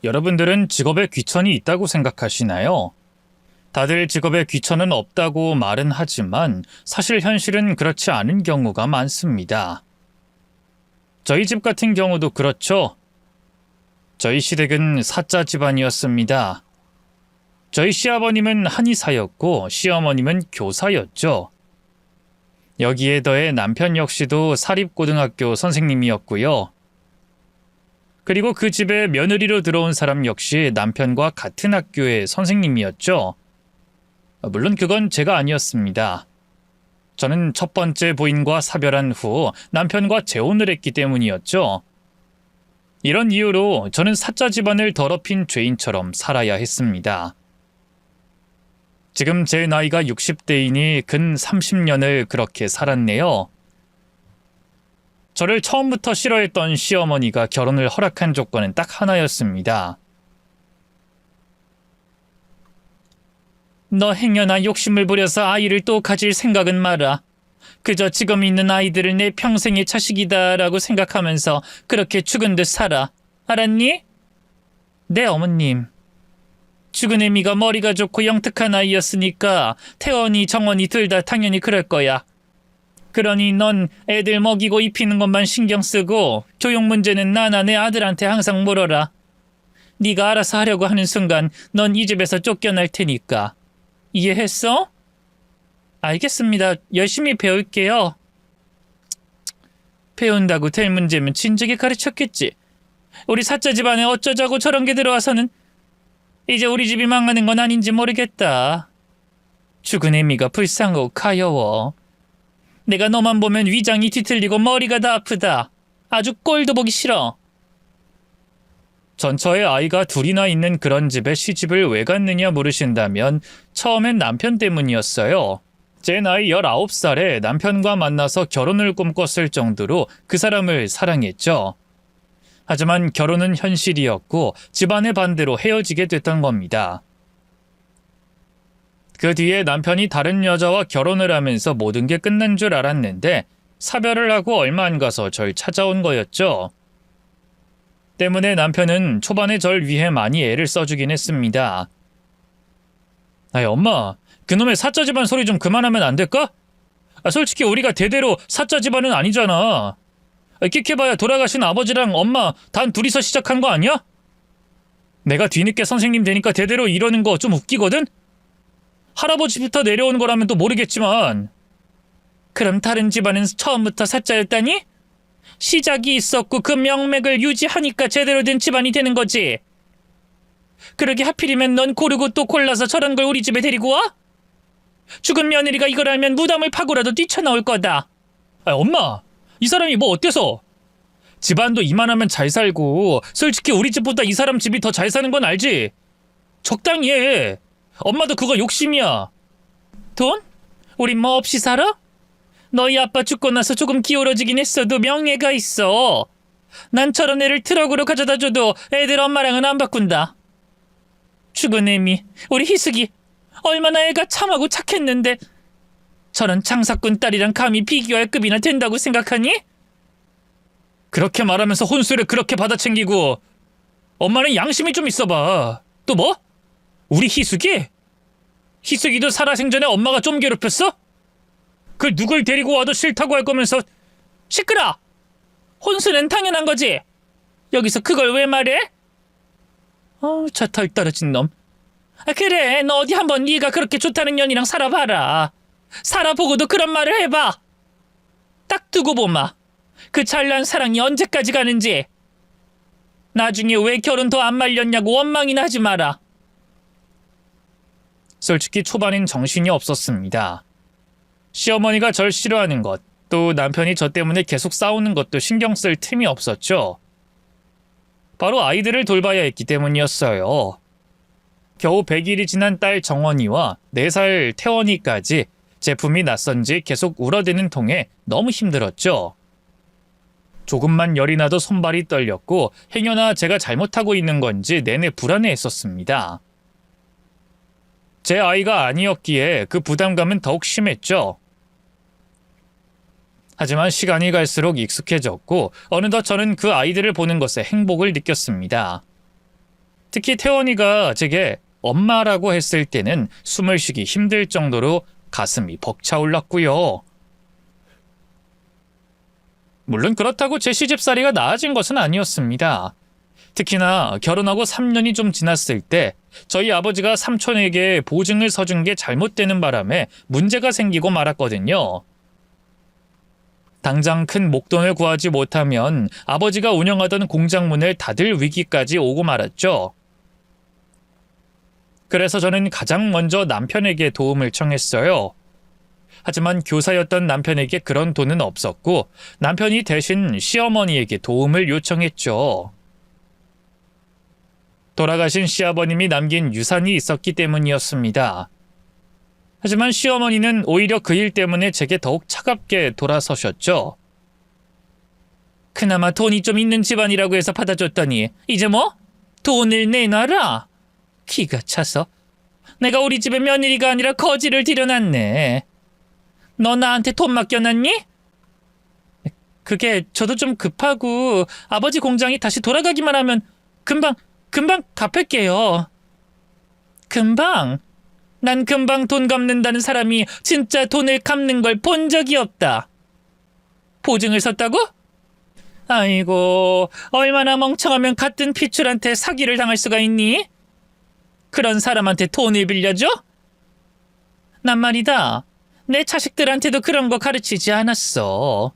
여러분들은 직업에 귀천이 있다고 생각하시나요? 다들 직업에 귀천은 없다고 말은 하지만 사실 현실은 그렇지 않은 경우가 많습니다. 저희 집 같은 경우도 그렇죠. 저희 시댁은 사자 집안이었습니다. 저희 시아버님은 한의사였고 시어머님은 교사였죠. 여기에 더해 남편 역시도 사립고등학교 선생님이었고요. 그리고 그 집에 며느리로 들어온 사람 역시 남편과 같은 학교의 선생님이었죠. 물론 그건 제가 아니었습니다. 저는 첫 번째 부인과 사별한 후 남편과 재혼을 했기 때문이었죠. 이런 이유로 저는 사자 집안을 더럽힌 죄인처럼 살아야 했습니다. 지금 제 나이가 60대이니 근 30년을 그렇게 살았네요. 저를 처음부터 싫어했던 시어머니가 결혼을 허락한 조건은 딱 하나였습니다. 너 행여나 욕심을 부려서 아이를 또 가질 생각은 마라. 그저 지금 있는 아이들을 내 평생의 자식이다라고 생각하면서 그렇게 죽은 듯 살아. 알았니? 네, 어머님. 죽은 애미가 머리가 좋고 영특한 아이였으니까 태원이 정원이 둘 다 당연히 그럴 거야. 그러니 넌 애들 먹이고 입히는 것만 신경 쓰고 교육 문제는 나나 내 아들한테 항상 물어라. 네가 알아서 하려고 하는 순간 넌 이 집에서 쫓겨날 테니까. 이해했어? 알겠습니다. 열심히 배울게요. 배운다고 될 문제면 진즉에 가르쳤겠지. 우리 사자 집안에 어쩌자고 저런 게 들어와서는 이제 우리 집이 망하는 건 아닌지 모르겠다. 죽은 애미가 불쌍하고 가여워. 내가 너만 보면 위장이 뒤틀리고 머리가 다 아프다. 아주 꼴도 보기 싫어. 전처에 아이가 둘이나 있는 그런 집에 시집을 왜 갔느냐 물으신다면 처음엔 남편 때문이었어요. 제 나이 19살에 남편과 만나서 결혼을 꿈꿨을 정도로 그 사람을 사랑했죠. 하지만 결혼은 현실이었고 집안의 반대로 헤어지게 됐던 겁니다. 그 뒤에 남편이 다른 여자와 결혼을 하면서 모든 게 끝난 줄 알았는데 사별을 하고 얼마 안 가서 절 찾아온 거였죠. 때문에 남편은 초반에 절 위해 많이 애를 써주긴 했습니다. 아이 엄마, 그놈의 사자 집안 소리 좀 그만하면 안 될까? 솔직히 우리가 대대로 사자 집안은 아니잖아. 끽해봐야 돌아가신 아버지랑 엄마 단 둘이서 시작한 거 아니야? 내가 뒤늦게 선생님 되니까 대대로 이러는 거 좀 웃기거든? 할아버지부터 내려온 거라면 또 모르겠지만. 그럼 다른 집안은 처음부터 사자였다니? 시작이 있었고 그 명맥을 유지하니까 제대로 된 집안이 되는 거지. 그러게 하필이면 넌 고르고 또 골라서 저런 걸 우리 집에 데리고 와? 죽은 며느리가 이걸 알면 무덤을 파고라도 뛰쳐나올 거다. 엄마, 이 사람이 뭐 어때서? 집안도 이만하면 잘 살고 솔직히 우리 집보다 이 사람 집이 더 잘 사는 건 알지? 적당히 해. 엄마도 그거 욕심이야. 돈? 우린 뭐 없이 살아? 너희 아빠 죽고 나서 조금 기울어지긴 했어도 명예가 있어. 난 저런 애를 트럭으로 가져다 줘도 애들 엄마랑은 안 바꾼다. 죽은 애미, 우리 희숙이 얼마나 애가 참하고 착했는데 저런 장사꾼 딸이랑 감히 비교할 급이나 된다고 생각하니? 그렇게 말하면서 혼수를 그렇게 받아챙기고 엄마는 양심이 좀 있어봐. 또 뭐? 우리 희숙이? 희숙이도 살아생전에 엄마가 좀 괴롭혔어? 그 누굴 데리고 와도 싫다고 할 거면서 시끄러! 혼수는 당연한 거지. 여기서 그걸 왜 말해? 저 털 떨어진 놈. 그래, 너 어디 한번 네가 그렇게 좋다는 년이랑 살아봐라. 살아보고도 그런 말을 해봐. 딱 두고 보마. 그 잘난 사랑이 언제까지 가는지. 나중에 왜 결혼 더 안 말렸냐고 원망이나 하지 마라. 솔직히 초반엔 정신이 없었습니다. 시어머니가 절 싫어하는 것, 또 남편이 저 때문에 계속 싸우는 것도 신경 쓸 틈이 없었죠. 바로 아이들을 돌봐야 했기 때문이었어요. 겨우 100일이 지난 딸 정원이와 4살 태원이까지 제품이 낯선 지 계속 울어대는 통에 너무 힘들었죠. 조금만 열이 나도 손발이 떨렸고 행여나 제가 잘못하고 있는 건지 내내 불안해했었습니다. 제 아이가 아니었기에 그 부담감은 더욱 심했죠. 하지만 시간이 갈수록 익숙해졌고 어느덧 저는 그 아이들을 보는 것에 행복을 느꼈습니다. 특히 태원이가 제게 엄마라고 했을 때는 숨을 쉬기 힘들 정도로 가슴이 벅차올랐고요. 물론 그렇다고 제 시집살이가 나아진 것은 아니었습니다. 특히나 결혼하고 3년이 좀 지났을 때 저희 아버지가 삼촌에게 보증을 서준 게 잘못되는 바람에 문제가 생기고 말았거든요. 당장 큰 목돈을 구하지 못하면 아버지가 운영하던 공장문을 닫을 위기까지 오고 말았죠. 그래서 저는 가장 먼저 남편에게 도움을 청했어요. 하지만 교사였던 남편에게 그런 돈은 없었고 남편이 대신 시어머니에게 도움을 요청했죠. 돌아가신 시아버님이 남긴 유산이 있었기 때문이었습니다. 하지만 시어머니는 오히려 그 일 때문에 제게 더욱 차갑게 돌아서셨죠. 그나마 돈이 좀 있는 집안이라고 해서 받아줬더니 이제 뭐? 돈을 내놔라. 기가 차서. 내가 우리 집에 며느리가 아니라 거지를 들여놨네. 너 나한테 돈 맡겨놨니? 그게 저도 좀 급하고 아버지 공장이 다시 돌아가기만 하면 금방 갚을게요. 금방? 난 금방 돈 갚는다는 사람이 진짜 돈을 갚는 걸 본 적이 없다. 보증을 섰다고? 아이고, 얼마나 멍청하면 같은 피출한테 사기를 당할 수가 있니? 그런 사람한테 돈을 빌려줘? 난 말이다. 내 자식들한테도 그런 거 가르치지 않았어.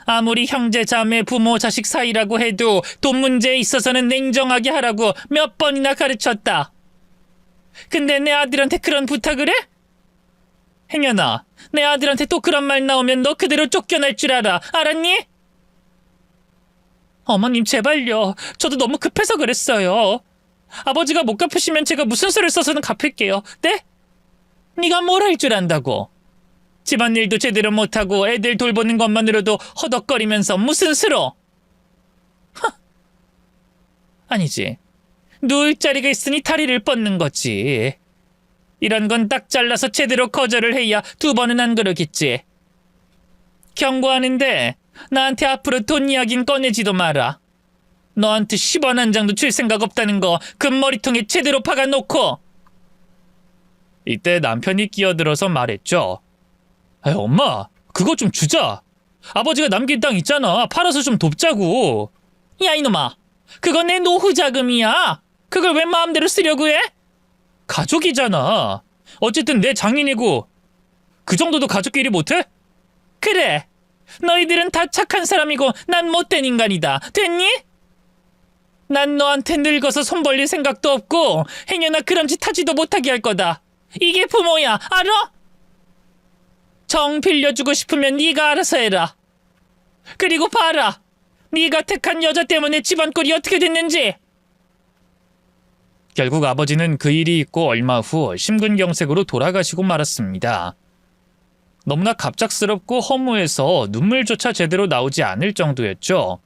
아무리 형제, 자매, 부모, 자식 사이라고 해도 돈 문제에 있어서는 냉정하게 하라고 몇 번이나 가르쳤다. 근데 내 아들한테 그런 부탁을 해? 행여나, 내 아들한테 또 그런 말 나오면 너 그대로 쫓겨날 줄 알아. 알았니? 어머님 제발요. 저도 너무 급해서 그랬어요. 아버지가 못 갚으시면 제가 무슨 수를 써서는 갚을게요. 네? 네가 뭘 할 줄 안다고. 집안일도 제대로 못하고 애들 돌보는 것만으로도 허덕거리면서 무슨 수로? 아니지. 누울 자리가 있으니 다리를 뻗는 거지. 이런 건 딱 잘라서 제대로 거절을 해야 2번은 안 그러겠지. 경고하는데 나한테 앞으로 돈 이야긴 꺼내지도 마라. 너한테 10원 한 장도 줄 생각 없다는 거 금머리통에 제대로 박아놓고. 이때 남편이 끼어들어서 말했죠. 아이, 엄마, 그거 좀 주자. 아버지가 남긴 땅 있잖아. 팔아서 좀 돕자고. 야, 이놈아. 그건 내 노후 자금이야. 그걸 왜 마음대로 쓰려고 해? 가족이잖아. 어쨌든 내 장인이고. 그 정도도 가족끼리 못해? 그래. 너희들은 다 착한 사람이고 난 못된 인간이다. 됐니? 난 너한테 늙어서 손 벌릴 생각도 없고 행여나 그런 짓 하지도 못하게 할 거다. 이게 부모야. 알아? 정 빌려주고 싶으면 네가 알아서 해라. 그리고 봐라. 네가 택한 여자 때문에 집안 꼴이 어떻게 됐는지. 결국 아버지는 그 일이 있고 얼마 후 심근경색으로 돌아가시고 말았습니다. 너무나 갑작스럽고 허무해서 눈물조차 제대로 나오지 않을 정도였죠.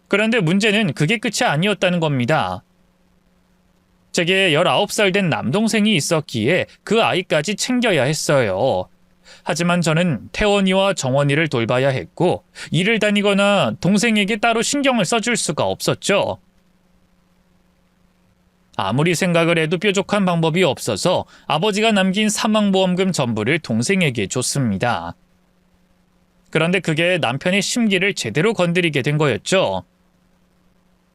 그런데 문제는 그게 끝이 아니었다는 겁니다. 제게 19살 된 남동생이 있었기에 그 아이까지 챙겨야 했어요. 하지만 저는 태원이와 정원이를 돌봐야 했고 일을 다니거나 동생에게 따로 신경을 써줄 수가 없었죠. 아무리 생각을 해도 뾰족한 방법이 없어서 아버지가 남긴 사망보험금 전부를 동생에게 줬습니다. 그런데 그게 남편의 심기를 제대로 건드리게 된 거였죠.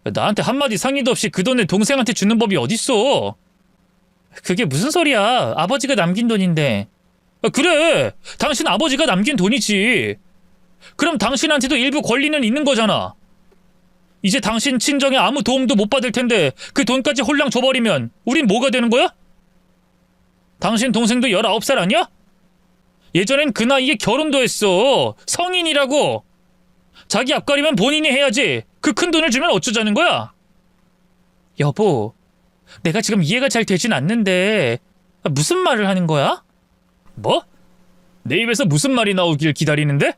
나한테 한마디 상의도 없이 그 돈을 동생한테 주는 법이 어딨어. 그게 무슨 소리야. 아버지가 남긴 돈인데. 그래, 당신 아버지가 남긴 돈이지. 그럼 당신한테도 일부 권리는 있는 거잖아. 이제 당신 친정에 아무 도움도 못 받을 텐데 그 돈까지 홀랑 줘버리면 우린 뭐가 되는 거야? 당신 동생도 19살 아니야? 예전엔 그 나이에 결혼도 했어. 성인이라고. 자기 앞가림은 본인이 해야지. 그 큰 돈을 주면 어쩌자는 거야? 여보, 내가 지금 이해가 잘 되진 않는데 무슨 말을 하는 거야? 뭐? 내 입에서 무슨 말이 나오길 기다리는데?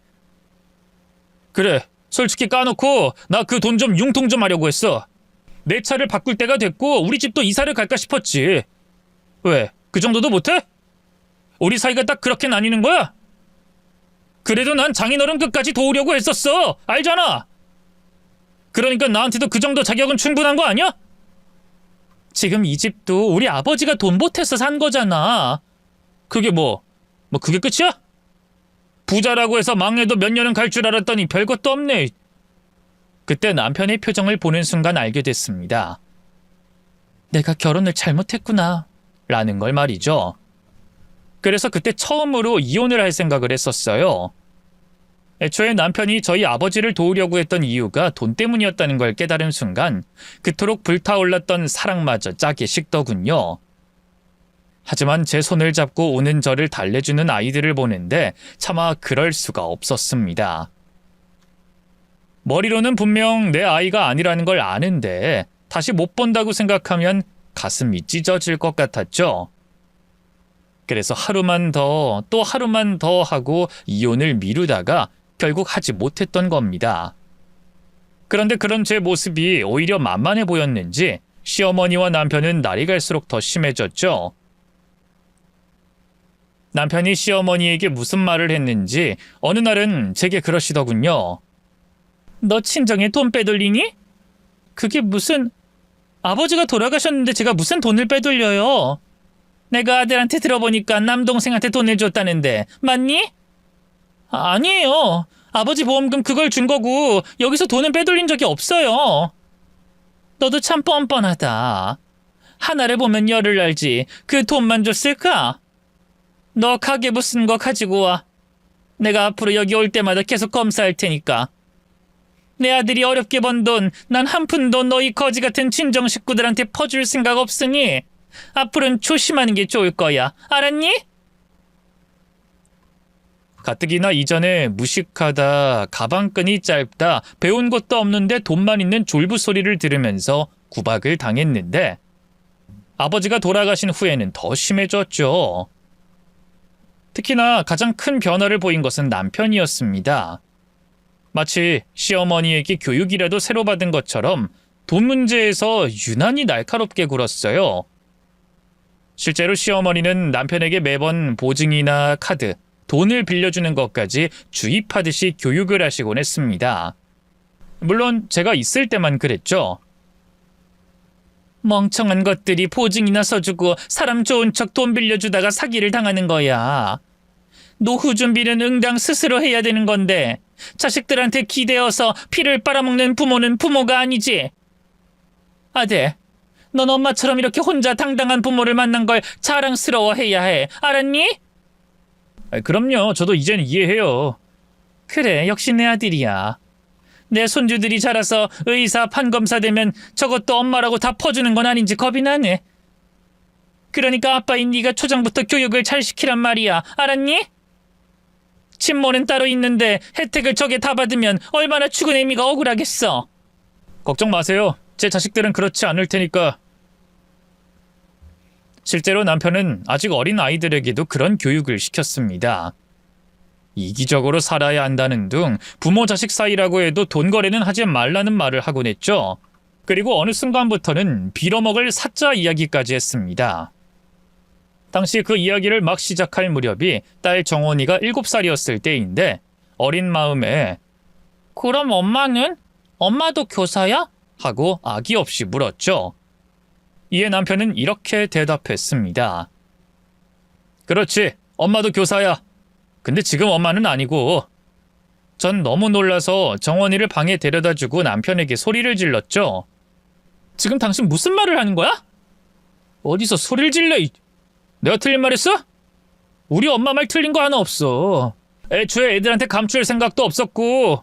그래, 솔직히 까놓고 나 그 돈 좀 융통 좀 하려고 했어. 내 차를 바꿀 때가 됐고 우리 집도 이사를 갈까 싶었지. 왜? 그 정도도 못해? 우리 사이가 딱 그렇게 나뉘는 거야? 그래도 난 장인어른 끝까지 도우려고 했었어. 알잖아. 그러니까 나한테도 그 정도 자격은 충분한 거 아니야? 지금 이 집도 우리 아버지가 돈 보태서 산 거잖아. 그게 그게 끝이야? 부자라고 해서 망해도 몇 년은 갈 줄 알았더니 별것도 없네. 그때 남편의 표정을 보는 순간 알게 됐습니다. 내가 결혼을 잘못했구나 라는 걸 말이죠. 그래서 그때 처음으로 이혼을 할 생각을 했었어요. 애초에 남편이 저희 아버지를 도우려고 했던 이유가 돈 때문이었다는 걸 깨달은 순간 그토록 불타올랐던 사랑마저 짜게 식더군요. 하지만 제 손을 잡고 오는 저를 달래주는 아이들을 보는데 차마 그럴 수가 없었습니다. 머리로는 분명 내 아이가 아니라는 걸 아는데 다시 못 본다고 생각하면 가슴이 찢어질 것 같았죠. 그래서 하루만 더 또 하루만 더 하고 이혼을 미루다가 결국 하지 못했던 겁니다. 그런데 그런 제 모습이 오히려 만만해 보였는지 시어머니와 남편은 날이 갈수록 더 심해졌죠. 남편이 시어머니에게 무슨 말을 했는지 어느 날은 제게 그러시더군요. 너 친정에 돈 빼돌리니? 그게 무슨... 아버지가 돌아가셨는데 제가 무슨 돈을 빼돌려요? 내가 아들한테 들어보니까 남동생한테 돈을 줬다는데 맞니? 아니에요. 아버지 보험금 그걸 준 거고 여기서 돈은 빼돌린 적이 없어요. 너도 참 뻔뻔하다. 하나를 보면 열을 알지. 그 돈만 줬을까? 너 가계부 쓴 거 가지고 와. 내가 앞으로 여기 올 때마다 계속 검사할 테니까. 내 아들이 어렵게 번 돈 난 한 푼도 너희 거지 같은 친정 식구들한테 퍼줄 생각 없으니 앞으로는 조심하는 게 좋을 거야. 알았니? 가뜩이나 이전에 무식하다, 가방끈이 짧다, 배운 것도 없는데 돈만 있는 졸부 소리를 들으면서 구박을 당했는데 아버지가 돌아가신 후에는 더 심해졌죠. 특히나 가장 큰 변화를 보인 것은 남편이었습니다. 마치 시어머니에게 교육이라도 새로 받은 것처럼 돈 문제에서 유난히 날카롭게 굴었어요. 실제로 시어머니는 남편에게 매번 보증이나 카드, 돈을 빌려주는 것까지 주입하듯이 교육을 하시곤 했습니다. 물론 제가 있을 때만 그랬죠. 멍청한 것들이 보증이나 써주고 사람 좋은 척 돈 빌려주다가 사기를 당하는 거야. 노후 준비는 응당 스스로 해야 되는 건데 자식들한테 기대어서 피를 빨아먹는 부모는 부모가 아니지. 아들, 넌 엄마처럼 이렇게 혼자 당당한 부모를 만난 걸 자랑스러워해야 해. 알았니? 그럼요. 저도 이젠 이해해요. 그래, 역시 내 아들이야. 내 손주들이 자라서 의사, 판검사 되면 저것도 엄마라고 다 퍼주는 건 아닌지 겁이 나네. 그러니까 아빠인 네가 초장부터 교육을 잘 시키란 말이야. 알았니? 친모는 따로 있는데 혜택을 저게 다 받으면 얼마나 죽은 애미가 억울하겠어. 걱정 마세요. 제 자식들은 그렇지 않을 테니까. 실제로 남편은 아직 어린 아이들에게도 그런 교육을 시켰습니다. 이기적으로 살아야 한다는 등 부모 자식 사이라고 해도 돈 거래는 하지 말라는 말을 하곤 했죠. 그리고 어느 순간부터는 빌어먹을 사자 이야기까지 했습니다. 당시 그 이야기를 막 시작할 무렵이 딸 정원이가 7살이었을 때인데 어린 마음에 그럼 엄마는? 엄마도 교사야? 하고 아기 없이 물었죠. 이에 남편은 이렇게 대답했습니다. 그렇지, 엄마도 교사야. 근데 지금 엄마는 아니고. 전 너무 놀라서 정원이를 방에 데려다주고 남편에게 소리를 질렀죠. 지금 당신 무슨 말을 하는 거야? 어디서 소리를 질러? 내가 틀린 말 했어? 우리 엄마 말 틀린 거 하나 없어. 애초에 애들한테 감출 생각도 없었고.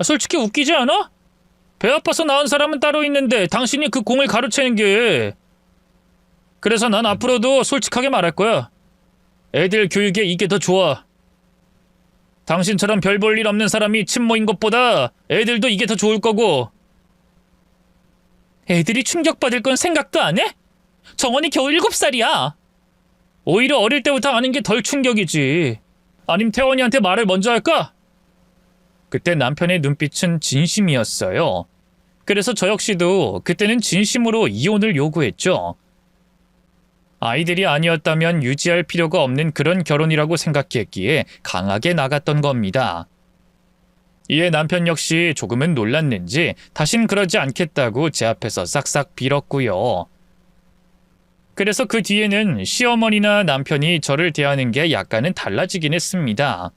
솔직히 웃기지 않아? 배 아파서 낳은 사람은 따로 있는데 당신이 그 공을 가로채는 게. 그래서 난 앞으로도 솔직하게 말할 거야. 애들 교육에 이게 더 좋아. 당신처럼 별 볼 일 없는 사람이 친모인 것보다 애들도 이게 더 좋을 거고. 애들이 충격받을 건 생각도 안 해? 정원이 겨우 7살이야. 오히려 어릴 때부터 아는 게 덜 충격이지. 아님 태원이한테 말을 먼저 할까? 그때 남편의 눈빛은 진심이었어요. 그래서 저 역시도 그때는 진심으로 이혼을 요구했죠. 아이들이 아니었다면 유지할 필요가 없는 그런 결혼이라고 생각했기에 강하게 나갔던 겁니다. 이에 남편 역시 조금은 놀랐는지 다신 그러지 않겠다고 제 앞에서 싹싹 빌었고요. 그래서 그 뒤에는 시어머니나 남편이 저를 대하는 게 약간은 달라지긴 했습니다.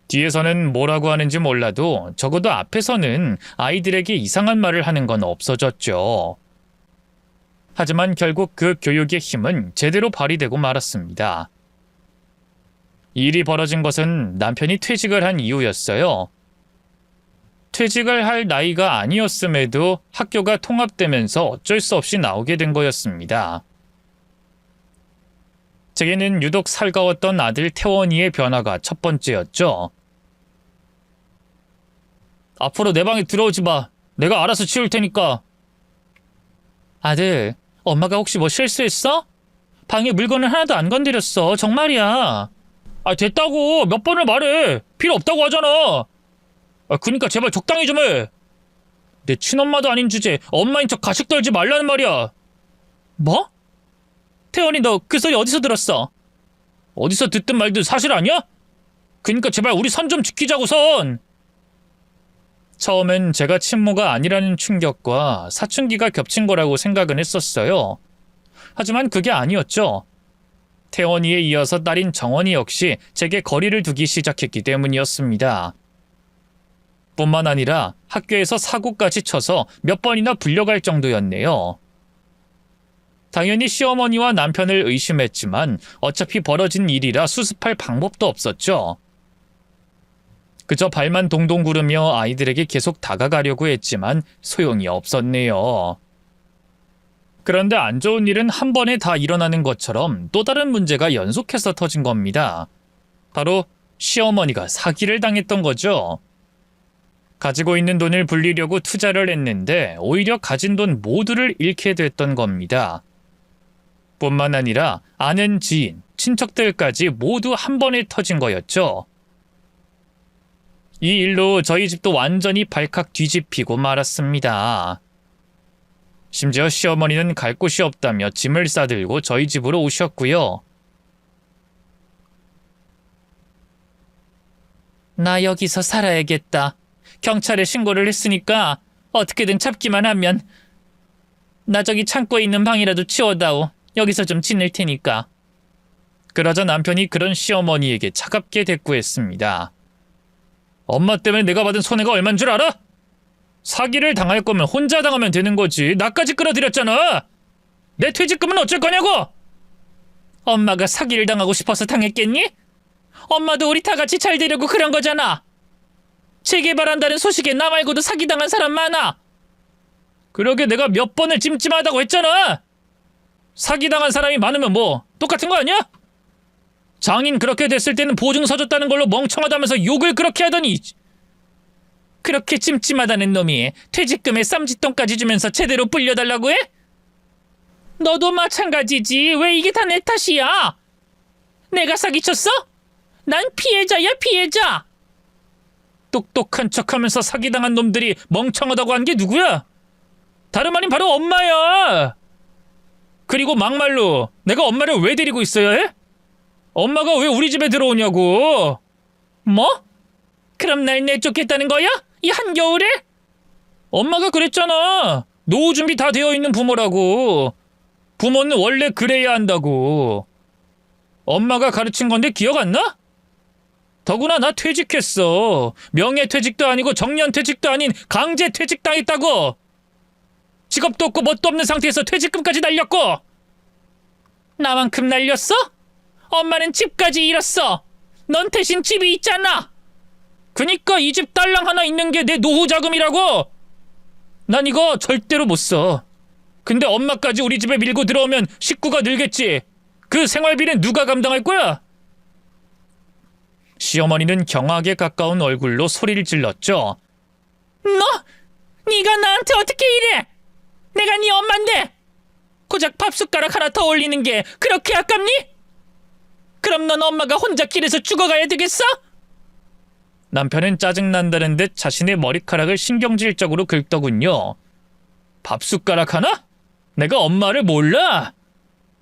뒤에서는 뭐라고 하는지 몰라도 적어도 앞에서는 아이들에게 이상한 말을 하는 건 없어졌죠. 하지만 결국 그 교육의 힘은 제대로 발휘되고 말았습니다. 일이 벌어진 것은 남편이 퇴직을 한 이유였어요. 퇴직을 할 나이가 아니었음에도 학교가 통합되면서 어쩔 수 없이 나오게 된 거였습니다. 제게는 유독 살가웠던 아들 태원이의 변화가 첫 번째였죠. 앞으로 내 방에 들어오지 마. 내가 알아서 치울 테니까. 아들, 엄마가 혹시 뭐 실수했어? 방에 물건을 하나도 안 건드렸어. 정말이야. 됐다고. 몇 번을 말해. 필요 없다고 하잖아. 그니까 제발 적당히 좀 해. 내 친엄마도 아닌 주제에 엄마인 척 가식 떨지 말라는 말이야. 뭐? 태연이 너 그 소리 어디서 들었어? 어디서 듣든 말든 사실 아니야? 그니까 제발 우리 선 좀 지키자고 선. 처음엔 제가 친모가 아니라는 충격과 사춘기가 겹친 거라고 생각은 했었어요. 하지만 그게 아니었죠. 태원이에 이어서 딸인 정원이 역시 제게 거리를 두기 시작했기 때문이었습니다. 뿐만 아니라 학교에서 사고까지 쳐서 몇 번이나 불려갈 정도였네요. 당연히 시어머니와 남편을 의심했지만 어차피 벌어진 일이라 수습할 방법도 없었죠. 그저 발만 동동 구르며 아이들에게 계속 다가가려고 했지만 소용이 없었네요. 그런데 안 좋은 일은 한 번에 다 일어나는 것처럼 또 다른 문제가 연속해서 터진 겁니다. 바로 시어머니가 사기를 당했던 거죠. 가지고 있는 돈을 불리려고 투자를 했는데 오히려 가진 돈 모두를 잃게 됐던 겁니다. 뿐만 아니라 아는 지인, 친척들까지 모두 한 번에 터진 거였죠. 이 일로 저희 집도 완전히 발칵 뒤집히고 말았습니다. 심지어 시어머니는 갈 곳이 없다며 짐을 싸들고 저희 집으로 오셨고요. 나 여기서 살아야겠다. 경찰에 신고를 했으니까 어떻게든 잡기만 하면 나 저기 창고에 있는 방이라도 치워다오. 여기서 좀 지낼 테니까. 그러자 남편이 그런 시어머니에게 차갑게 대꾸했습니다. 엄마 때문에 내가 받은 손해가 얼만 줄 알아? 사기를 당할 거면 혼자 당하면 되는 거지. 나까지 끌어들였잖아. 내 퇴직금은 어쩔 거냐고. 엄마가 사기를 당하고 싶어서 당했겠니? 엄마도 우리 다 같이 잘 되려고 그런 거잖아. 재개발한다는 소식에 나 말고도 사기당한 사람 많아. 그러게 내가 몇 번을 찜찜하다고 했잖아. 사기당한 사람이 많으면 뭐 똑같은 거 아니야? 장인 그렇게 됐을 때는 보증서 줬다는 걸로 멍청하다면서 욕을 그렇게 하더니 그렇게 찜찜하다는 놈이 퇴직금에 쌈짓돈까지 주면서 제대로 불려달라고 해? 너도 마찬가지지. 왜 이게 다 내 탓이야? 내가 사기쳤어? 난 피해자야, 피해자. 똑똑한 척하면서 사기당한 놈들이 멍청하다고 한 게 누구야? 다름 아닌 바로 엄마야. 그리고 막말로 내가 엄마를 왜 데리고 있어야 해? 엄마가 왜 우리 집에 들어오냐고. 뭐? 그럼 날 내쫓겠다는 거야? 이 한겨울에? 엄마가 그랬잖아. 노후 준비 다 되어 있는 부모라고. 부모는 원래 그래야 한다고. 엄마가 가르친 건데 기억 안 나? 더구나 나 퇴직했어. 명예퇴직도 아니고 정년퇴직도 아닌 강제퇴직 당했다고. 직업도 없고 뭣도 없는 상태에서 퇴직금까지 날렸고. 나만큼 날렸어? 엄마는 집까지 잃었어. 넌 대신 집이 있잖아. 그니까 이 집 딸랑 하나 있는 게 내 노후 자금이라고. 난 이거 절대로 못 써. 근데 엄마까지 우리 집에 밀고 들어오면 식구가 늘겠지. 그 생활비는 누가 감당할 거야? 시어머니는 경악에 가까운 얼굴로 소리를 질렀죠. 네가 나한테 어떻게 이래? 내가 네 엄마인데 고작 밥숟가락 하나 더 올리는 게 그렇게 아깝니? 그럼 넌 엄마가 혼자 길에서 죽어가야 되겠어? 남편은 짜증난다는 듯 자신의 머리카락을 신경질적으로 긁더군요. 밥숟가락 하나? 내가 엄마를 몰라?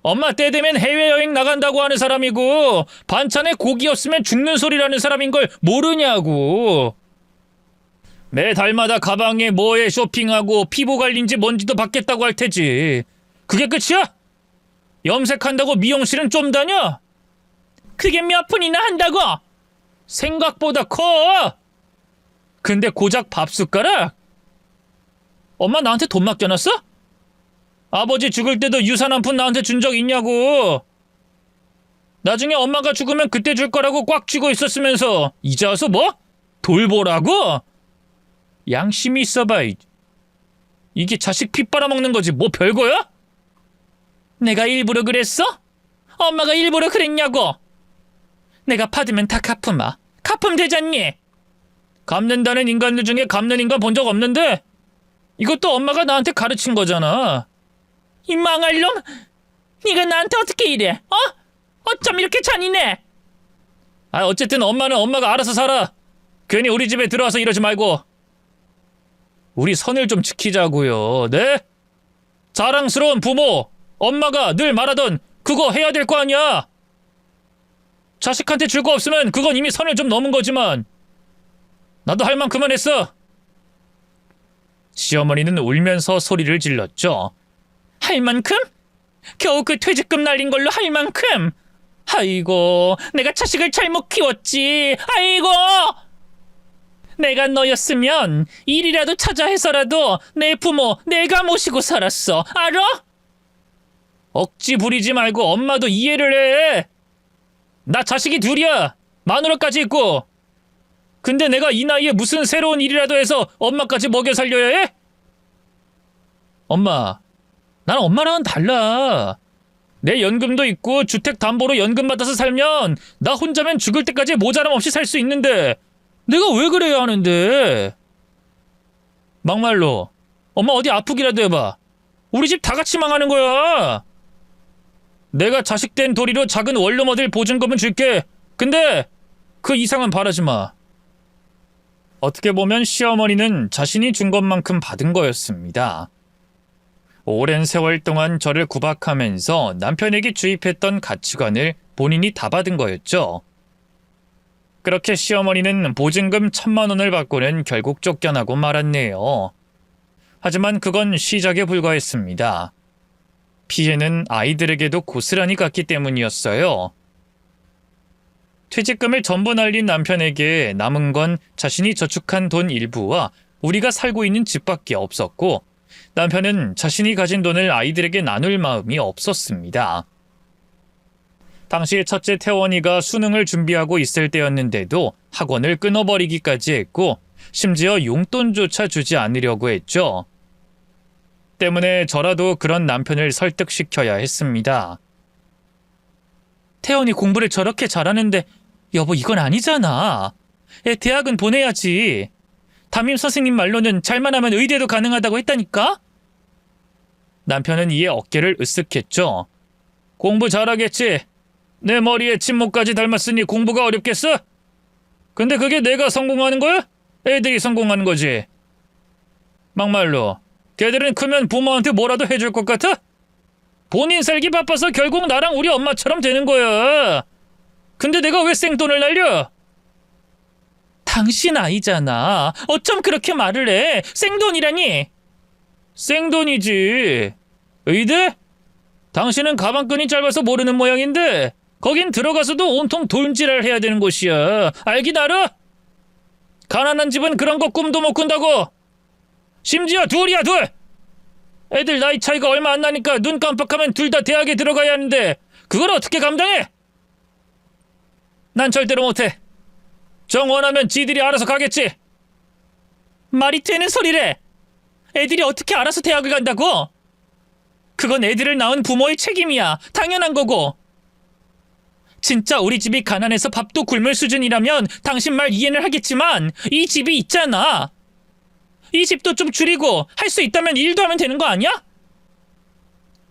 엄마 때 되면 해외여행 나간다고 하는 사람이고 반찬에 고기 없으면 죽는 소리라는 사람인 걸 모르냐고. 매달마다 가방에 뭐에 쇼핑하고 피부 관리인지 뭔지도 받겠다고 할 테지. 그게 끝이야? 염색한다고 미용실은 좀 다녀? 그게 몇 푼이나 한다고? 생각보다 커. 근데 고작 밥숟가락? 엄마 나한테 돈 맡겨놨어? 아버지 죽을 때도 유산 한 푼 나한테 준 적 있냐고. 나중에 엄마가 죽으면 그때 줄 거라고 꽉 쥐고 있었으면서 이제 와서 뭐? 돌보라고? 양심이 있어봐. 이게 자식 피 빨아먹는 거지 뭐 별거야? 내가 일부러 그랬어? 엄마가 일부러 그랬냐고? 내가 받으면 다 갚으마. 갚으면 되잖니? 갚는다는 인간들 중에 갚는 인간 본 적 없는데 이것도 엄마가 나한테 가르친 거잖아. 이 망할 놈! 네가 나한테 어떻게 이래? 어? 어쩜 이렇게 잔인해? 어쨌든 엄마는 엄마가 알아서 살아. 괜히 우리 집에 들어와서 이러지 말고. 우리 선을 좀 지키자고요. 네? 자랑스러운 부모, 엄마가 늘 말하던 그거 해야 될 거 아니야. 자식한테 줄 거 없으면 그건 이미 선을 좀 넘은 거지만 나도 할 만큼은 했어. 시어머니는 울면서 소리를 질렀죠. 할 만큼? 겨우 그 퇴직금 날린 걸로 할 만큼? 아이고, 내가 자식을 잘못 키웠지. 아이고! 내가 너였으면 일이라도 찾아 해서라도 내 부모 내가 모시고 살았어. 알아? 억지 부리지 말고 엄마도 이해를 해. 나 자식이 둘이야. 마누라까지 있고. 근데 내가 이 나이에 무슨 새로운 일이라도 해서 엄마까지 먹여 살려야 해? 엄마, 난 엄마랑은 달라. 내 연금도 있고 주택담보로 연금 받아서 살면 나 혼자면 죽을 때까지 모자람 없이 살 수 있는데 내가 왜 그래야 하는데? 막말로 엄마 어디 아프기라도 해봐. 우리 집 다 같이 망하는 거야. 내가 자식 된 도리로 작은 원룸 얻을 보증금은 줄게. 근데 그 이상은 바라지 마. 어떻게 보면 시어머니는 자신이 준 것만큼 받은 거였습니다. 오랜 세월 동안 저를 구박하면서 남편에게 주입했던 가치관을 본인이 다 받은 거였죠. 그렇게 시어머니는 보증금 1,000만 원을 받고는 결국 쫓겨나고 말았네요. 하지만 그건 시작에 불과했습니다. 피해는 아이들에게도 고스란히 갔기 때문이었어요. 퇴직금을 전부 날린 남편에게 남은 건 자신이 저축한 돈 일부와 우리가 살고 있는 집밖에 없었고 남편은 자신이 가진 돈을 아이들에게 나눌 마음이 없었습니다. 당시 첫째 태원이가 수능을 준비하고 있을 때였는데도 학원을 끊어버리기까지 했고 심지어 용돈조차 주지 않으려고 했죠. 때문에 저라도 그런 남편을 설득시켜야 했습니다. 태원이 공부를 저렇게 잘하는데 여보 이건 아니잖아. 애 대학은 보내야지. 담임 선생님 말로는 잘만 하면 의대도 가능하다고 했다니까? 남편은 이에 어깨를 으쓱했죠. 공부 잘하겠지. 내 머리에 침묵까지 닮았으니 공부가 어렵겠어? 근데 그게 내가 성공하는 거야? 애들이 성공하는 거지. 막말로 걔들은 크면 부모한테 뭐라도 해줄 것 같아? 본인 살기 바빠서 결국 나랑 우리 엄마처럼 되는 거야. 근데 내가 왜 생돈을 날려? 당신 아이잖아. 어쩜 그렇게 말을 해? 생돈이라니. 생돈이지. 의대? 당신은 가방끈이 짧아서 모르는 모양인데 거긴 들어가서도 온통 돈질을 해야 되는 곳이야. 알긴 알아? 가난한 집은 그런 거 꿈도 못 꾼다고. 심지어 둘이야 둘. 애들 나이 차이가 얼마 안 나니까 눈 깜빡하면 둘 다 대학에 들어가야 하는데 그걸 어떻게 감당해? 난 절대로 못해. 정 원하면 지들이 알아서 가겠지. 말이 되는 소리래. 애들이 어떻게 알아서 대학을 간다고? 그건 애들을 낳은 부모의 책임이야. 당연한 거고. 진짜 우리 집이 가난해서 밥도 굶을 수준이라면 당신 말 이해는 하겠지만 이 집이 있잖아. 이 집도 좀 줄이고 할 수 있다면 일도 하면 되는 거 아니야?